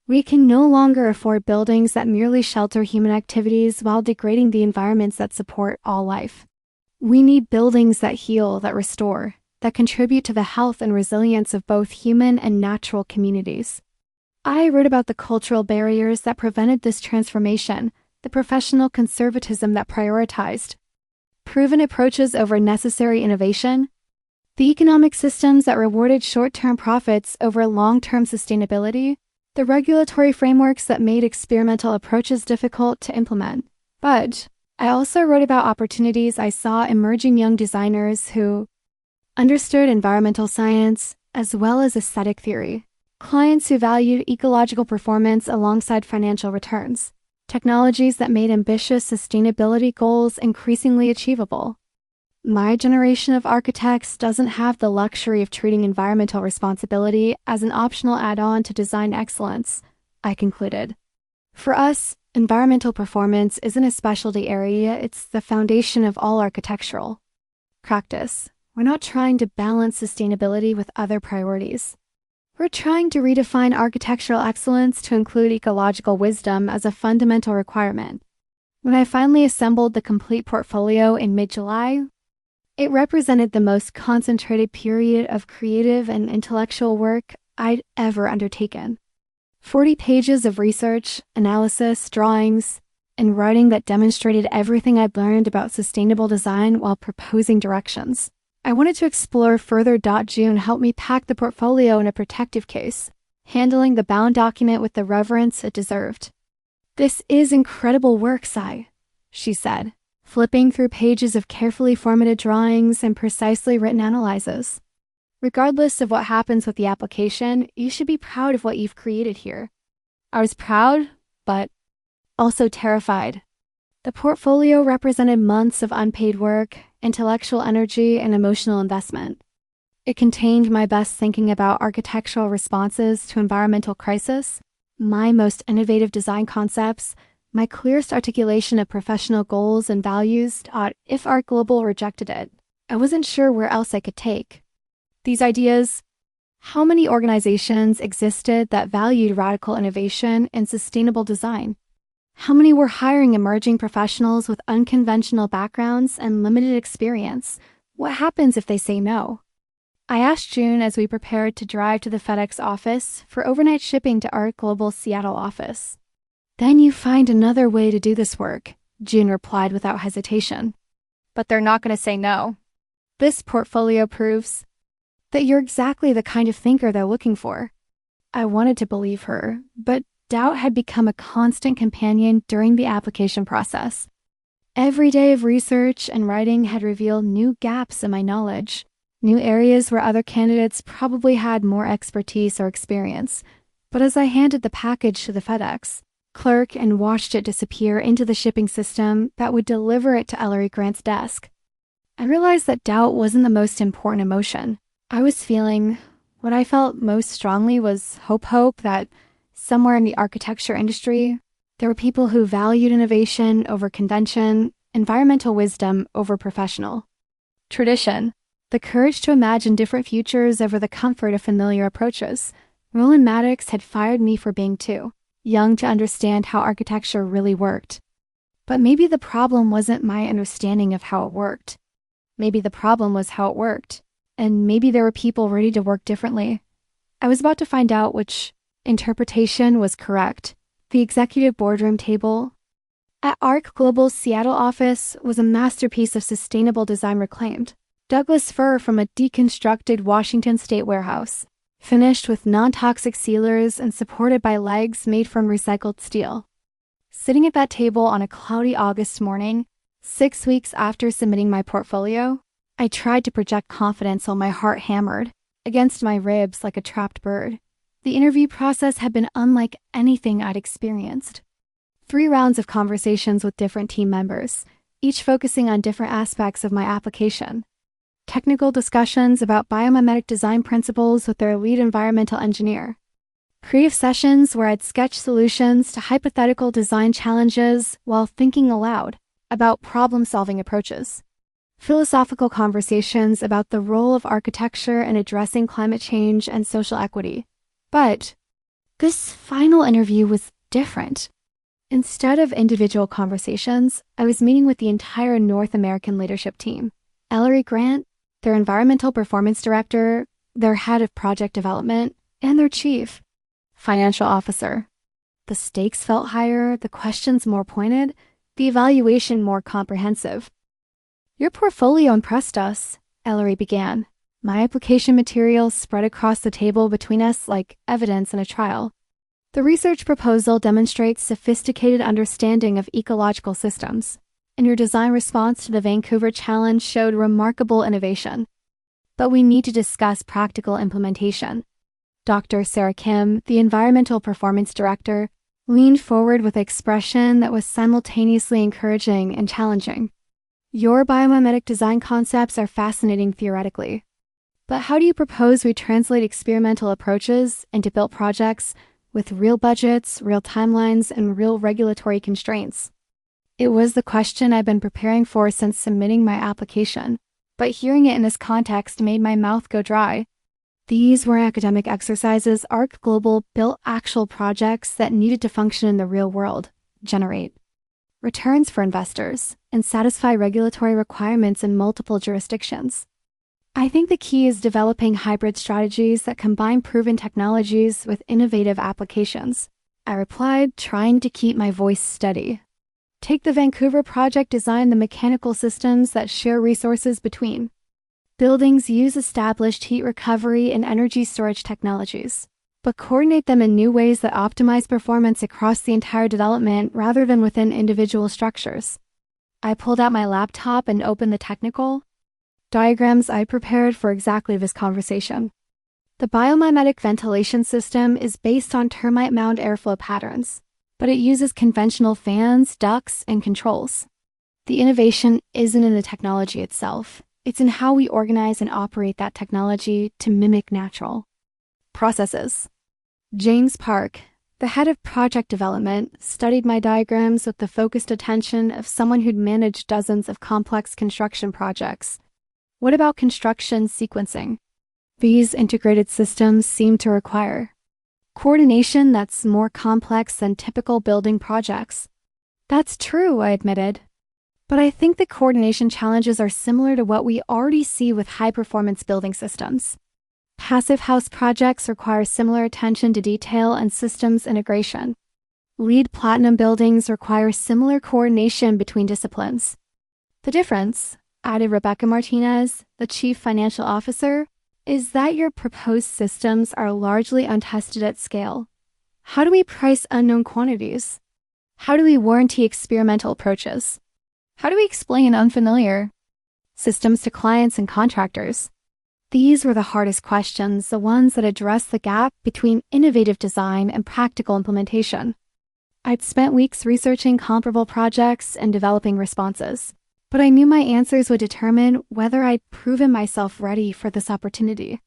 We can no longer afford buildings that merely shelter human activities while degrading the environments that support all life. We need buildings that heal, that restore, that contribute to the health and resilience of both human and natural communities. I wrote about the cultural barriers that prevented this transformation, the professional conservatism that prioritized proven approaches over necessary innovation, the economic systems that rewarded short-term profits over long-term sustainability, the regulatory frameworks that made experimental approaches difficult to implement. But I also wrote about opportunities I saw emerging young designers who understood environmental science as well as aesthetic theory, clients who valued ecological performance alongside financial returns, technologies that made ambitious sustainability goals increasingly achievable. My generation of architects doesn't have the luxury of treating environmental responsibility as an optional add-on to design excellence, I concluded. For us, environmental performance isn't a specialty area, it's the foundation of all architectural practice. We're not trying to balance sustainability with other priorities. We're trying to redefine architectural excellence to include ecological wisdom as a fundamental requirement. When I finally assembled the complete portfolio in mid-July, it represented the most concentrated period of creative and intellectual work I'd ever undertaken. 40 pages of research, analysis, drawings, and writing that demonstrated everything I'd learned about sustainable design while proposing directions. I wanted to explore further. June helped me pack the portfolio in a protective case, handling the bound document with the reverence it deserved. This is incredible work, Sai, she said, flipping through pages of carefully formatted drawings and precisely written analyses. Regardless of what happens with the application, you should be proud of what you've created here. I was proud, but also terrified. The portfolio represented months of unpaid work, intellectual energy, and emotional investment. It contained my best thinking about architectural responses to environmental crisis, my most innovative design concepts, my clearest articulation of professional goals and values. If Art Global rejected it, I wasn't sure where else I could take these ideas. How many organizations existed that valued radical innovation and sustainable design? How many were hiring emerging professionals with unconventional backgrounds and limited experience? What happens if they say no? I asked June as we prepared to drive to the FedEx office for overnight shipping to Art Global's Seattle office. Then you find another way to do this work, June replied without hesitation. But they're not going to say no. This portfolio proves that you're exactly the kind of thinker they're looking for. I wanted to believe her, but doubt had become a constant companion during the application process. Every day of research and writing had revealed new gaps in my knowledge, new areas where other candidates probably had more expertise or experience. But as I handed the package to the FedEx clerk and watched it disappear into the shipping system that would deliver it to Ellery Grant's desk, I realized that doubt wasn't the most important emotion. I was feeling what I felt most strongly was hope that somewhere in the architecture industry, there were people who valued innovation over convention, environmental wisdom over professional tradition, the courage to imagine different futures over the comfort of familiar approaches. Roland Maddox had fired me for being too young to understand how architecture really worked. But maybe the problem wasn't my understanding of how it worked. Maybe the problem was how it worked, and maybe there were people ready to work differently. I was about to find out which interpretation was correct. The executive boardroom table at Arc Global's Seattle office was a masterpiece of sustainable design reclaimed. Douglas fir from a deconstructed Washington State warehouse, finished with non-toxic sealers and supported by legs made from recycled steel. Sitting at that table on a cloudy August morning, 6 weeks after submitting my portfolio, I tried to project confidence while my heart hammered against my ribs like a trapped bird. The interview process had been unlike anything I'd experienced. 3 rounds of conversations with different team members, each focusing on different aspects of my application. Technical discussions about biomimetic design principles with their lead environmental engineer. Creative sessions where I'd sketch solutions to hypothetical design challenges while thinking aloud about problem-solving approaches. Philosophical conversations about the role of architecture in addressing climate change and social equity. But this final interview was different. Instead of individual conversations, I was meeting with the entire North American leadership team. Ellery Grant, their environmental performance director, their head of project development, and their chief financial officer. The stakes felt higher, the questions more pointed, the evaluation more comprehensive. "Your portfolio impressed us," Ellery began. My application materials spread across the table between us like evidence in a trial. The research proposal demonstrates sophisticated understanding of ecological systems, and your design response to the Vancouver Challenge showed remarkable innovation. But we need to discuss practical implementation. Dr. Sarah Kim, the environmental performance director, leaned forward with an expression that was simultaneously encouraging and challenging. "Your biomimetic design concepts are fascinating theoretically. But how do you propose we translate experimental approaches into built projects with real budgets, real timelines, and real regulatory constraints?" It was the question I'd been preparing for since submitting my application, but hearing it in this context made my mouth go dry. These were academic exercises. Arc Global built actual projects that needed to function in the real world, generate returns for investors, and satisfy regulatory requirements in multiple jurisdictions. I think the key is developing hybrid strategies that combine proven technologies with innovative applications, I replied, trying to keep my voice steady. Take the Vancouver project, design the mechanical systems that share resources between buildings, use established heat recovery and energy storage technologies, but coordinate them in new ways that optimize performance across the entire development rather than within individual structures. I pulled out my laptop and opened the technical diagrams I prepared for exactly this conversation. The biomimetic ventilation system is based on termite mound airflow patterns, but it uses conventional fans, ducts, and controls. The innovation isn't in the technology itself. It's in how we organize and operate that technology to mimic natural processes. James Park, The head of project development studied my diagrams with the focused attention of someone who'd managed dozens of complex construction projects. What about construction sequencing? These integrated systems seem to require coordination that's more complex than typical building projects. That's true, I admitted. But I think the coordination challenges are similar to what we already see with high-performance building systems. Passive house projects require similar attention to detail and systems integration. LEED Platinum buildings require similar coordination between disciplines. The difference, added Rebecca Martinez, the chief financial officer, is that your proposed systems are largely untested at scale. How do we price unknown quantities? How do we warranty experimental approaches? How do we explain unfamiliar systems to clients and contractors? These were the hardest questions, the ones that address the gap between innovative design and practical implementation. I'd spent weeks researching comparable projects and developing responses, but I knew my answers would determine whether I'd proven myself ready for this opportunity.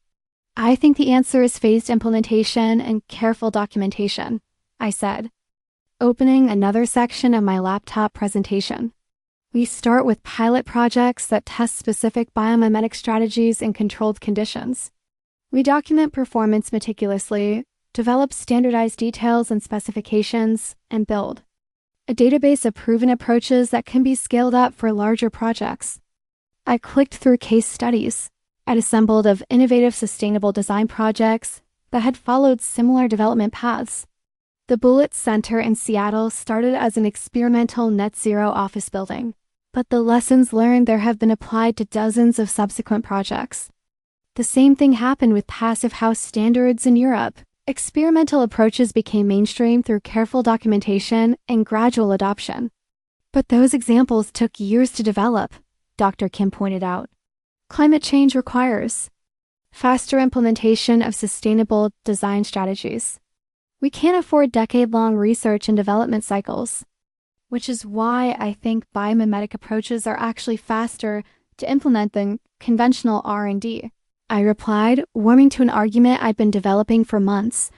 I think the answer is phased implementation and careful documentation, I said, opening another section of my laptop presentation. We start with pilot projects that test specific biomimetic strategies in controlled conditions. We document performance meticulously, develop standardized details and specifications, and build a database of proven approaches that can be scaled up for larger projects. I clicked through case studies I'd assembled of innovative sustainable design projects that had followed similar development paths. The Bullitt Center in Seattle started as an experimental net-zero office building, but the lessons learned there have been applied to dozens of subsequent projects. The same thing happened with passive house standards in Europe. Experimental approaches became mainstream through careful documentation and gradual adoption. But those examples took years to develop, Dr. Kim pointed out. Climate change requires faster implementation of sustainable design strategies. We can't afford decade-long research and development cycles, which is why I think biomimetic approaches are actually faster to implement than conventional R&D. I replied, warming to an argument I'd been developing for months.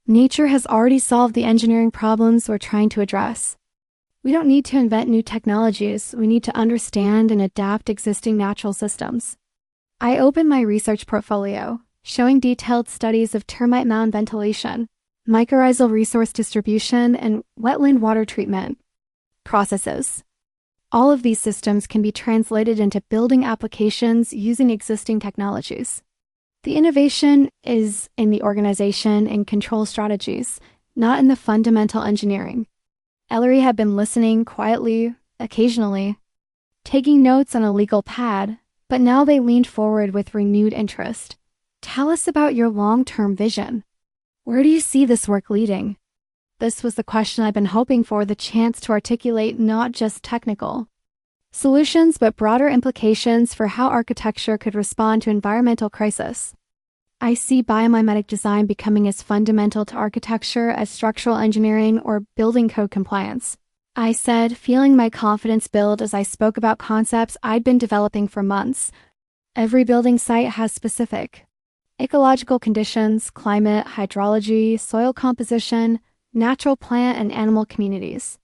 Nature has already solved the engineering problems we're trying to address. We don't need to invent new technologies, we need to understand and adapt existing natural systems. I opened my research portfolio, showing detailed studies of termite mound ventilation, mycorrhizal resource distribution, and wetland water treatment processes. All of these systems can be translated into building applications using existing technologies. The innovation is in the organization and control strategies, not in the fundamental engineering. Ellery had been listening quietly, occasionally, taking notes on a legal pad, but now they leaned forward with renewed interest. Tell us about your long-term vision. Where do you see this work leading? This was the question I'd been hoping for, the chance to articulate not just technical solutions, but broader implications for how architecture could respond to environmental crisis. I see biomimetic design becoming as fundamental to architecture as structural engineering or building code compliance, I said, feeling my confidence build as I spoke about concepts I'd been developing for months. Every building site has specific ecological conditions, climate, hydrology, soil composition, natural plant and animal communities.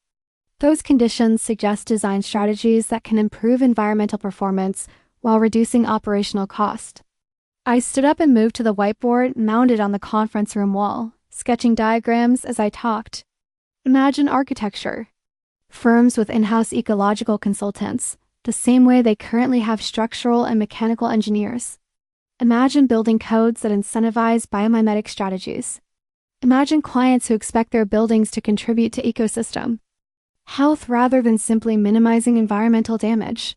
Those conditions suggest design strategies that can improve environmental performance while reducing operational cost. I stood up and moved to the whiteboard mounted on the conference room wall, sketching diagrams as I talked. Imagine architecture. Firms with in-house ecological consultants, the same way they currently have structural and mechanical engineers. Imagine building codes that incentivize biomimetic strategies. Imagine clients who expect their buildings to contribute to ecosystem health rather than simply minimizing environmental damage.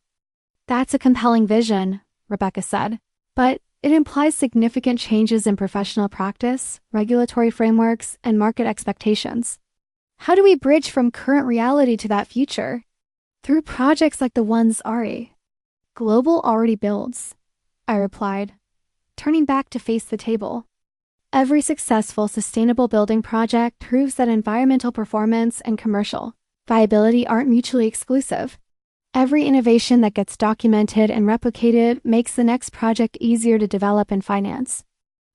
That's a compelling vision, Rebecca said, but it implies significant changes in professional practice, regulatory frameworks, and market expectations. How do we bridge from current reality to that future? Through projects like the ones Ari Global already builds, I replied, turning back to face the table. Every successful sustainable building project proves that environmental performance and commercial viability aren't mutually exclusive. Every innovation that gets documented and replicated makes the next project easier to develop and finance.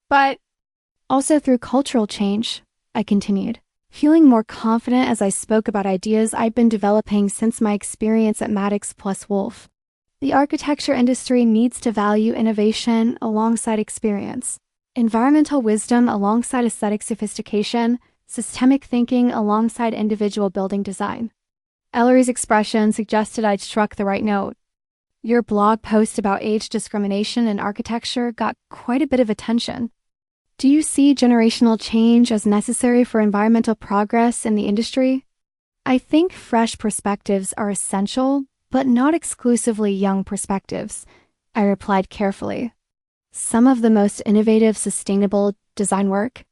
But also through cultural change, I continued. feeling more confident as I spoke about ideas I'd been developing since my experience at Maddox plus Wolf. The architecture industry needs to value innovation alongside experience, environmental wisdom alongside aesthetic sophistication, systemic thinking alongside individual building design. Ellerie's expression suggested I'd struck the right note. Your blog post about age discrimination in architecture got quite a bit of attention. Do you see generational change as necessary for environmental progress in the industry? I think fresh perspectives are essential, but not exclusively young perspectives, I replied carefully. Some of the most innovative, sustainable design work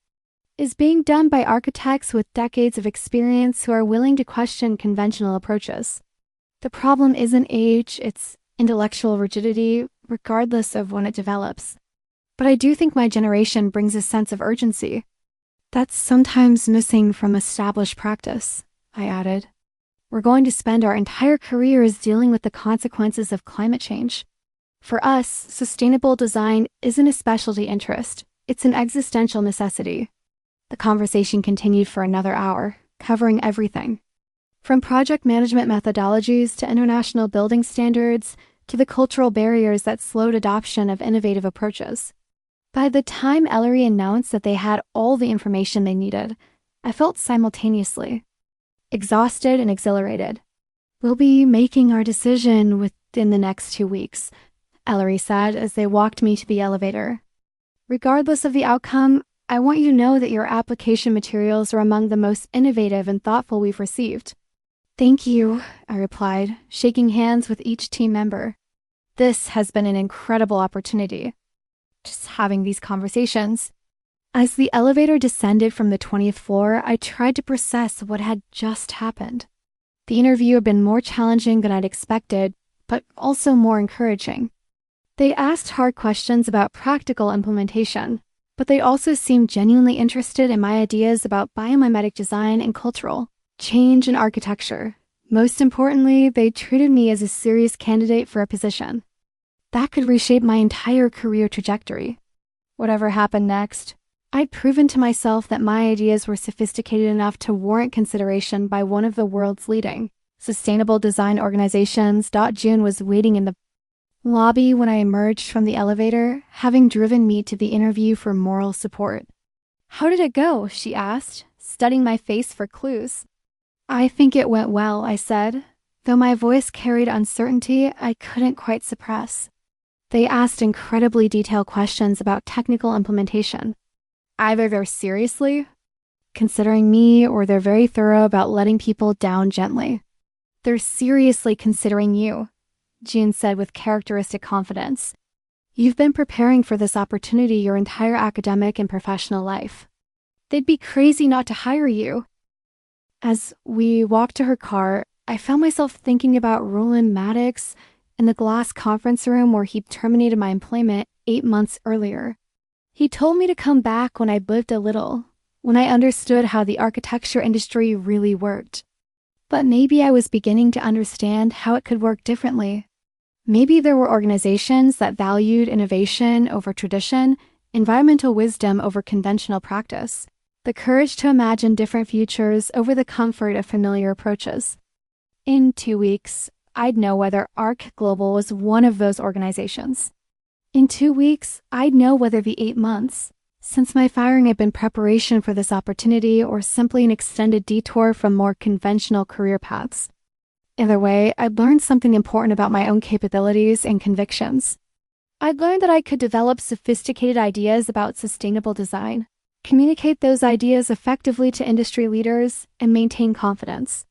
is being done by architects with decades of experience who are willing to question conventional approaches. The problem isn't age, it's intellectual rigidity, regardless of when it develops. But I do think my generation brings a sense of urgency that's sometimes missing from established practice, I added. We're going to spend our entire careers dealing with the consequences of climate change. For us, sustainable design isn't a specialty interest, it's an existential necessity. The conversation continued for another hour, covering everything. From project management methodologies to international building standards to the cultural barriers that slowed adoption of innovative approaches. By the time Ellery announced that they had all the information they needed, I felt simultaneously exhausted and exhilarated. We'll be making our decision within the next 2 weeks, Ellery said as they walked me to the elevator. Regardless of the outcome, I want you to know that your application materials are among the most innovative and thoughtful we've received. Thank you, I replied, shaking hands with each team member. This has been an incredible opportunity. Just having these conversations. As the elevator descended from the 20th floor, I tried to process what had just happened. The interview had been more challenging than I'd expected, but also more encouraging. They asked hard questions about practical implementation, but they also seemed genuinely interested in my ideas about biomimetic design and cultural change in architecture. Most importantly, they treated me as a serious candidate for a position that could reshape my entire career trajectory. Whatever happened next, I'd proven to myself that my ideas were sophisticated enough to warrant consideration by one of the world's leading sustainable design organizations. June was waiting in the lobby when I emerged from the elevator, having driven me to the interview for moral support. How did it go? She asked, studying my face for clues. I think it went well, I said, though my voice carried uncertainty I couldn't quite suppress. They asked incredibly detailed questions about technical implementation. Either they're seriously considering me or they're very thorough about letting people down gently. They're seriously considering you, June said with characteristic confidence. You've been preparing for this opportunity your entire academic and professional life. They'd be crazy not to hire you. As we walked to her car, I found myself thinking about Roland Maddox in the glass conference room where he'd terminated my employment 8 months earlier. He told me to come back when I'd lived a little, when I understood how the architecture industry really worked. But maybe I was beginning to understand how it could work differently. Maybe there were organizations that valued innovation over tradition, environmental wisdom over conventional practice, the courage to imagine different futures over the comfort of familiar approaches. In 2 weeks, I'd know whether ARC Global was one of those organizations. In 2 weeks, I'd know whether the 8 months since my firing had been preparation for this opportunity or simply an extended detour from more conventional career paths. Either way, I'd learned something important about my own capabilities and convictions. I'd learned that I could develop sophisticated ideas about sustainable design, communicate those ideas effectively to industry leaders, and maintain confidence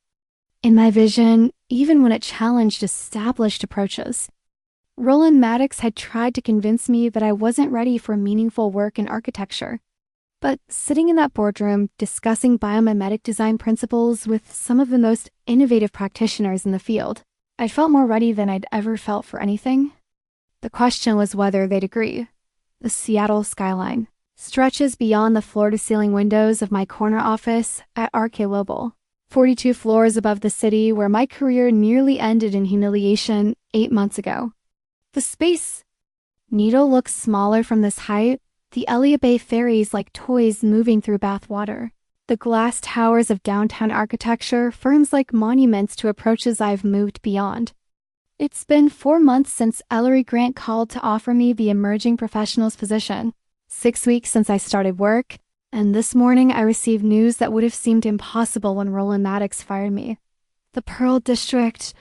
in my vision, even when it challenged established approaches. Roland Maddox had tried to convince me that I wasn't ready for meaningful work in architecture. But sitting in that boardroom, discussing biomimetic design principles with some of the most innovative practitioners in the field, I felt more ready than I'd ever felt for anything. The question was whether they'd agree. The Seattle skyline stretches beyond the floor-to-ceiling windows of my corner office at ARC Global, 42 floors above the city where my career nearly ended in humiliation 8 months ago. The space needle looks smaller from this height, the Elliott Bay ferries like toys moving through Bath water. The glass towers of downtown architecture, firms like monuments to approaches I've moved beyond. It's been 4 months since Ellery Grant called to offer me the emerging professionals position, 6 weeks since I started work, and this morning I received news that would have seemed impossible when Roland Maddox fired me. The Pearl District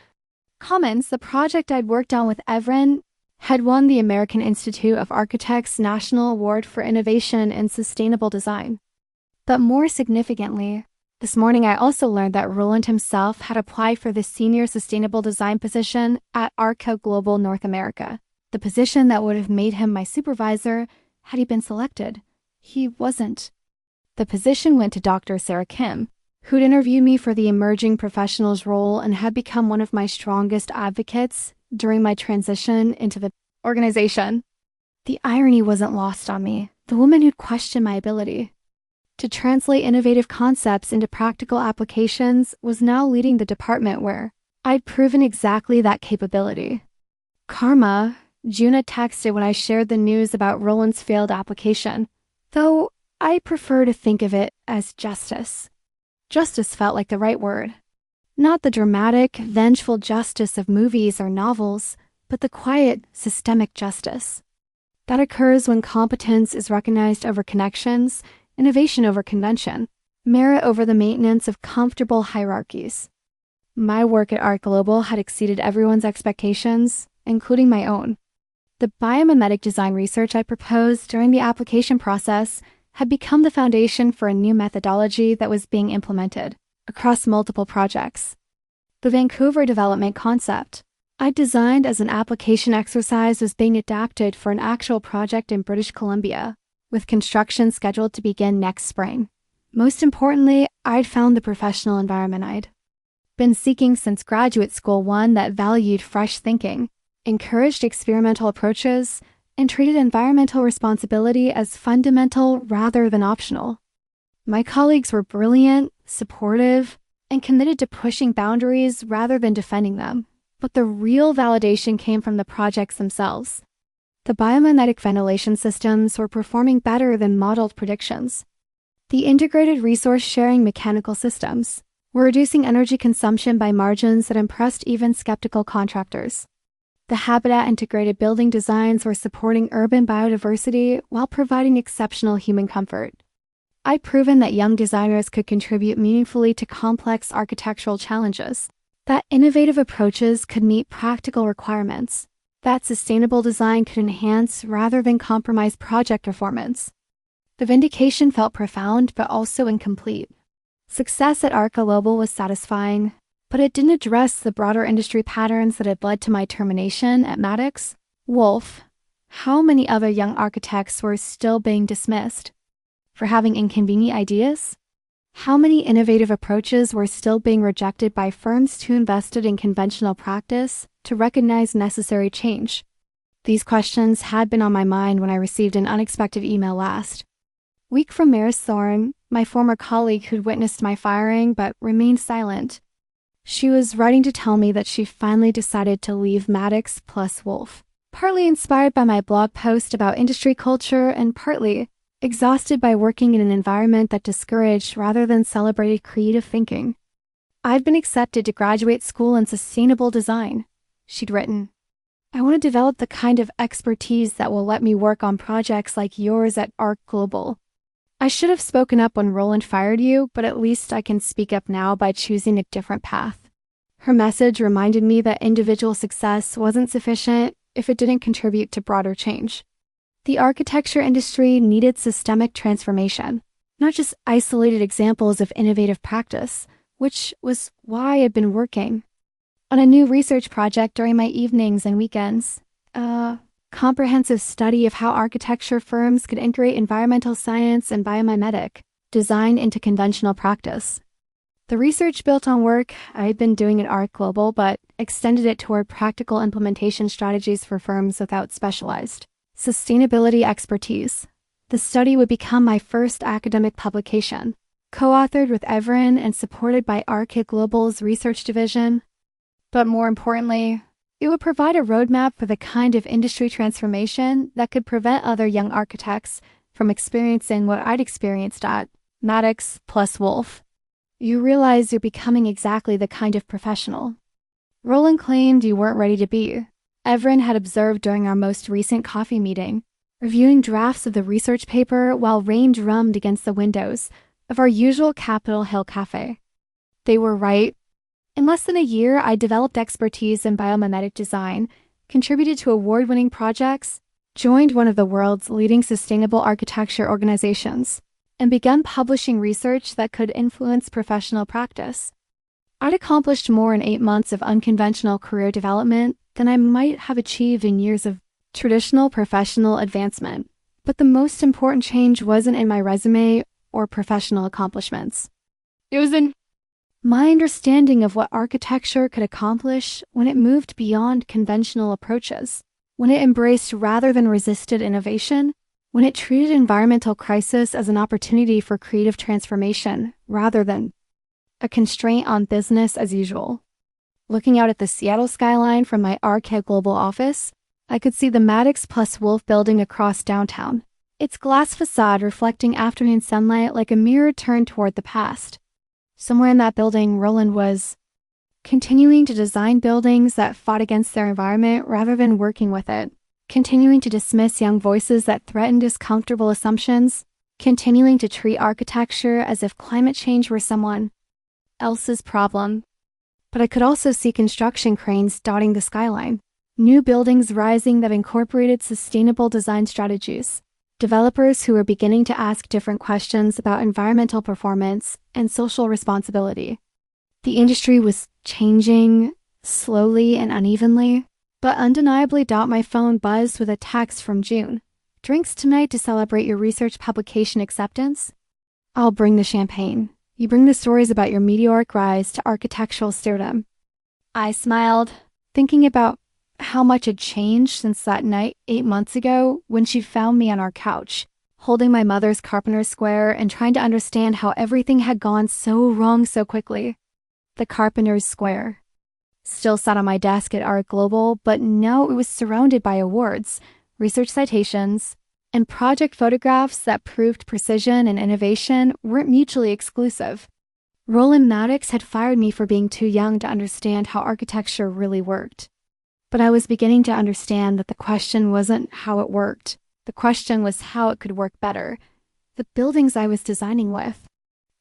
Commons, the project I'd worked on with Evren, had won the American Institute of Architects National Award for Innovation in Sustainable Design. But more significantly, this morning I also learned that Roland himself had applied for the Senior Sustainable Design position at Arca Global North America, the position that would have made him my supervisor had he been selected. He wasn't. The position went to Dr. Sarah Kim, who'd interviewed me for the emerging professionals role and had become one of my strongest advocates during my transition into the organization. The irony wasn't lost on me. The woman who'd questioned my ability to translate innovative concepts into practical applications was now leading the department where I'd proven exactly that capability. Karma, Juna texted when I shared the news about Roland's failed application, though I prefer to think of it as justice. Justice felt like the right word. Not the dramatic, vengeful justice of movies or novels, but the quiet, systemic justice. That occurs when competence is recognized over connections, innovation over convention, merit over the maintenance of comfortable hierarchies. My work at Art Global had exceeded everyone's expectations, including my own. The biomimetic design research I proposed during the application process had become the foundation for a new methodology that was being implemented across multiple projects. The Vancouver development concept I designed as an application exercise was being adapted for an actual project in British Columbia, with construction scheduled to begin next spring. Most importantly, I'd found the professional environment I'd been seeking since graduate school, one that valued fresh thinking, encouraged experimental approaches, and treated environmental responsibility as fundamental rather than optional. My colleagues were brilliant, supportive, and committed to pushing boundaries rather than defending them. But the real validation came from the projects themselves. The biomimetic ventilation systems were performing better than modeled predictions. The integrated resource-sharing mechanical systems were reducing energy consumption by margins that impressed even skeptical contractors. The habitat-integrated building designs were supporting urban biodiversity while providing exceptional human comfort. I'd proven that young designers could contribute meaningfully to complex architectural challenges, that innovative approaches could meet practical requirements, that sustainable design could enhance rather than compromise project performance. The vindication felt profound but also incomplete. Success at Arca Global was satisfying, but it didn't address the broader industry patterns that had led to my termination at Maddox. Wolf, how many other young architects were still being dismissed for having inconvenient ideas? How many innovative approaches were still being rejected by firms too invested in conventional practice to recognize necessary change? These questions had been on my mind when I received an unexpected email last week from Maris Thorne, my former colleague who'd witnessed my firing but remained silent. She was writing to tell me that she finally decided to leave Maddox plus Wolf, partly inspired by my blog post about industry culture and partly exhausted by working in an environment that discouraged rather than celebrated creative thinking. I'd been accepted to graduate school in sustainable design, she'd written. I want to develop the kind of expertise that will let me work on projects like yours at Arc Global. I should have spoken up when Roland fired you, but at least I can speak up now by choosing a different path. Her message reminded me that individual success wasn't sufficient if it didn't contribute to broader change. The architecture industry needed systemic transformation, not just isolated examples of innovative practice, which was why I'd been working on a new research project during my evenings and weekends. A comprehensive study of how architecture firms could integrate environmental science and biomimetic design into conventional practice. The research built on work I'd been doing at Art Global, but extended it toward practical implementation strategies for firms without specialized sustainability expertise. The study would become my first academic publication, co-authored with Evren and supported by Arca Global's research division. But more importantly, it would provide a roadmap for the kind of industry transformation that could prevent other young architects from experiencing what I'd experienced at Maddox plus Wolf. You realize you're becoming exactly the kind of professional Roland claimed you weren't ready to be. Everin had observed during our most recent coffee meeting, reviewing drafts of the research paper while rain drummed against the windows of our usual Capitol Hill cafe. They were right. In less than a year, I developed expertise in biomimetic design, contributed to award-winning projects, joined one of the world's leading sustainable architecture organizations, and begun publishing research that could influence professional practice. I'd accomplished more in 8 months of unconventional career development than I might have achieved in years of traditional professional advancement. But the most important change wasn't in my resume or professional accomplishments. It was in my understanding of what architecture could accomplish when it moved beyond conventional approaches, when it embraced rather than resisted innovation, when it treated environmental crisis as an opportunity for creative transformation rather than a constraint on business as usual. Looking out at the Seattle skyline from my RK Global office, I could see the Maddox plus Wolf building across downtown, its glass facade reflecting afternoon sunlight like a mirror turned toward the past. Somewhere in that building, Roland was continuing to design buildings that fought against their environment rather than working with it, continuing to dismiss young voices that threatened his comfortable assumptions, continuing to treat architecture as if climate change were someone else's problem. But I could also see construction cranes dotting the skyline, new buildings rising that incorporated sustainable design strategies, developers who were beginning to ask different questions about environmental performance and social responsibility. The industry was changing slowly and unevenly, but undeniably. My phone buzzed with a text from June. Drinks tonight to celebrate your research publication acceptance? I'll bring the champagne. You bring the stories about your meteoric rise to architectural stardom. I smiled, thinking about how much had changed since that night 8 months ago when she found me on our couch, holding my mother's carpenter's square and trying to understand how everything had gone so wrong so quickly. The carpenter's square still sat on my desk at Art Global, but now it was surrounded by awards, research citations, and project photographs that proved precision and innovation weren't mutually exclusive. Roland Maddox had fired me for being too young to understand how architecture really worked. But I was beginning to understand that the question wasn't how it worked. The question was how it could work better. The buildings I was designing with.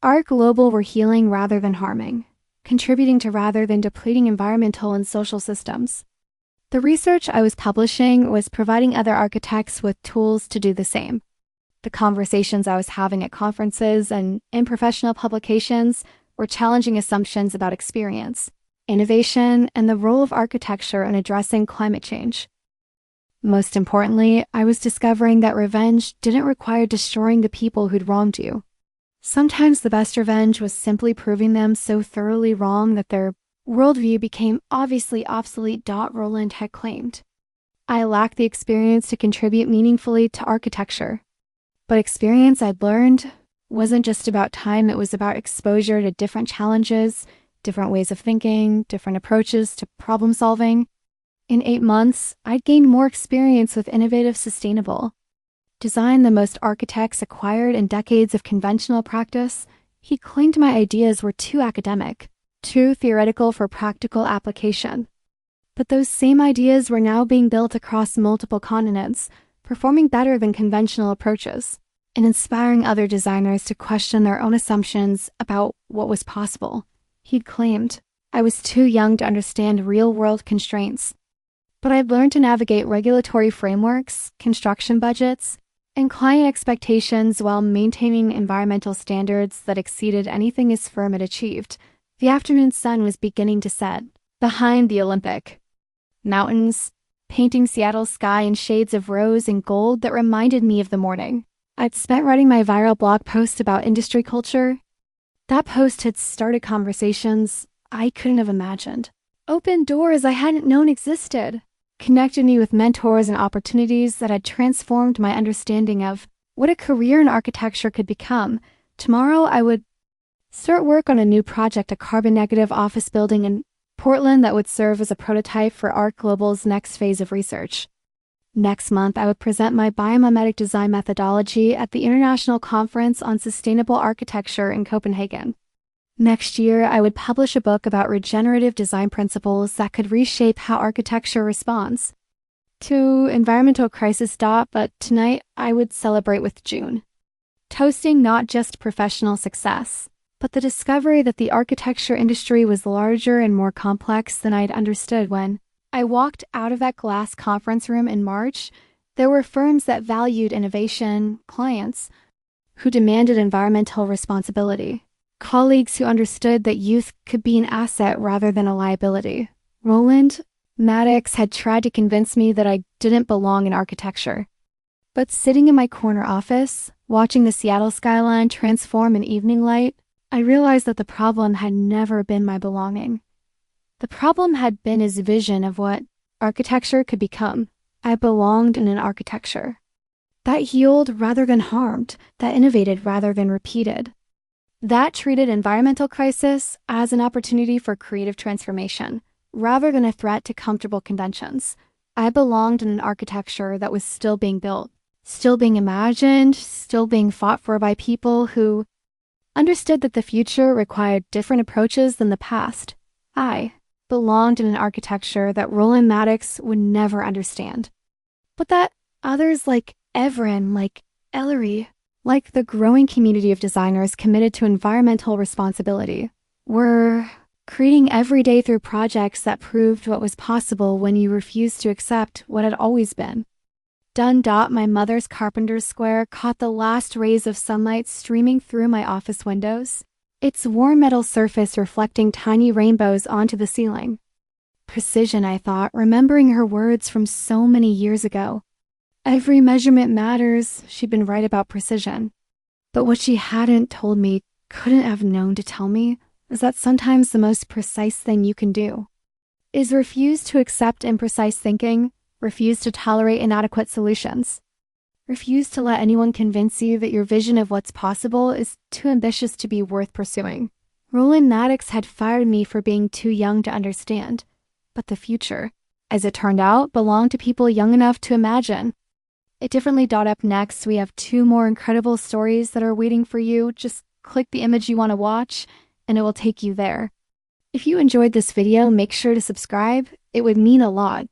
Art Global were healing rather than harming, contributing to rather than depleting environmental and social systems. The research I was publishing was providing other architects with tools to do the same. The conversations I was having at conferences and in professional publications were challenging assumptions about experience, innovation, and the role of architecture in addressing climate change. Most importantly, I was discovering that revenge didn't require destroying the people who'd wronged you. Sometimes the best revenge was simply proving them so thoroughly wrong that their worldview became obviously obsolete. Roland had claimed. I lacked the experience to contribute meaningfully to architecture. But experience I'd learned wasn't just about time, it was about exposure to different challenges, different ways of thinking, different approaches to problem solving. In 8 months, I'd gained more experience with innovative sustainable design than most architects acquired in decades of conventional practice. He claimed my ideas were too academic, too theoretical for practical application. But those same ideas were now being built across multiple continents, performing better than conventional approaches, and inspiring other designers to question their own assumptions about what was possible. He'd claimed I was too young to understand real-world constraints, but I'd learned to navigate regulatory frameworks, construction budgets, and client expectations while maintaining environmental standards that exceeded anything his firm had achieved. The afternoon sun was beginning to set behind the Olympic mountains, painting Seattle's sky in shades of rose and gold that reminded me of the morning I'd spent writing my viral blog post about industry culture. That post had started conversations I couldn't have imagined, opened doors I hadn't known existed, connected me with mentors and opportunities that had transformed my understanding of what a career in architecture could become. Tomorrow I would start work on a new project, a carbon-negative office building in Portland that would serve as a prototype for Art Global's next phase of research. Next month, I would present my biomimetic design methodology at the International Conference on Sustainable Architecture in Copenhagen. Next year, I would publish a book about regenerative design principles that could reshape how architecture responds to environmental crisis. But tonight, I would celebrate with June, toasting not just professional success, but the discovery that the architecture industry was larger and more complex than I'd understood. When I walked out of that glass conference room in March, there were firms that valued innovation, clients who demanded environmental responsibility, colleagues who understood that youth could be an asset rather than a liability. Roland, Maddox had tried to convince me that I didn't belong in architecture. But sitting in my corner office, watching the Seattle skyline transform in evening light, I realized that the problem had never been my belonging. The problem had been his vision of what architecture could become. I belonged in an architecture that healed rather than harmed, that innovated rather than repeated, that treated environmental crisis as an opportunity for creative transformation rather than a threat to comfortable conventions. I belonged in an architecture that was still being built, still being imagined, still being fought for by people who understood that the future required different approaches than the past. I belonged in an architecture that Roland Maddox would never understand, but that others like Everin, like Ellery, like the growing community of designers committed to environmental responsibility, were creating every day through projects that proved what was possible when you refused to accept what had always been. Done. My mother's carpenter's square caught the last rays of sunlight streaming through my office windows, its warm metal surface reflecting tiny rainbows onto the ceiling. Precision, I thought, remembering her words from so many years ago. Every measurement matters. She'd been right about precision. But what she hadn't told me, couldn't have known to tell me, is that sometimes the most precise thing you can do is refuse to accept imprecise thinking, refuse to tolerate inadequate solutions, refuse to let anyone convince you that your vision of what's possible is too ambitious to be worth pursuing. Roland Maddox had fired me for being too young to understand, but the future, as it turned out, belonged to people young enough to imagine. It differently. Up next, we have 2 more incredible stories that are waiting for you. Just click the image you want to watch, and it will take you there. If you enjoyed this video, make sure to subscribe. It would mean a lot.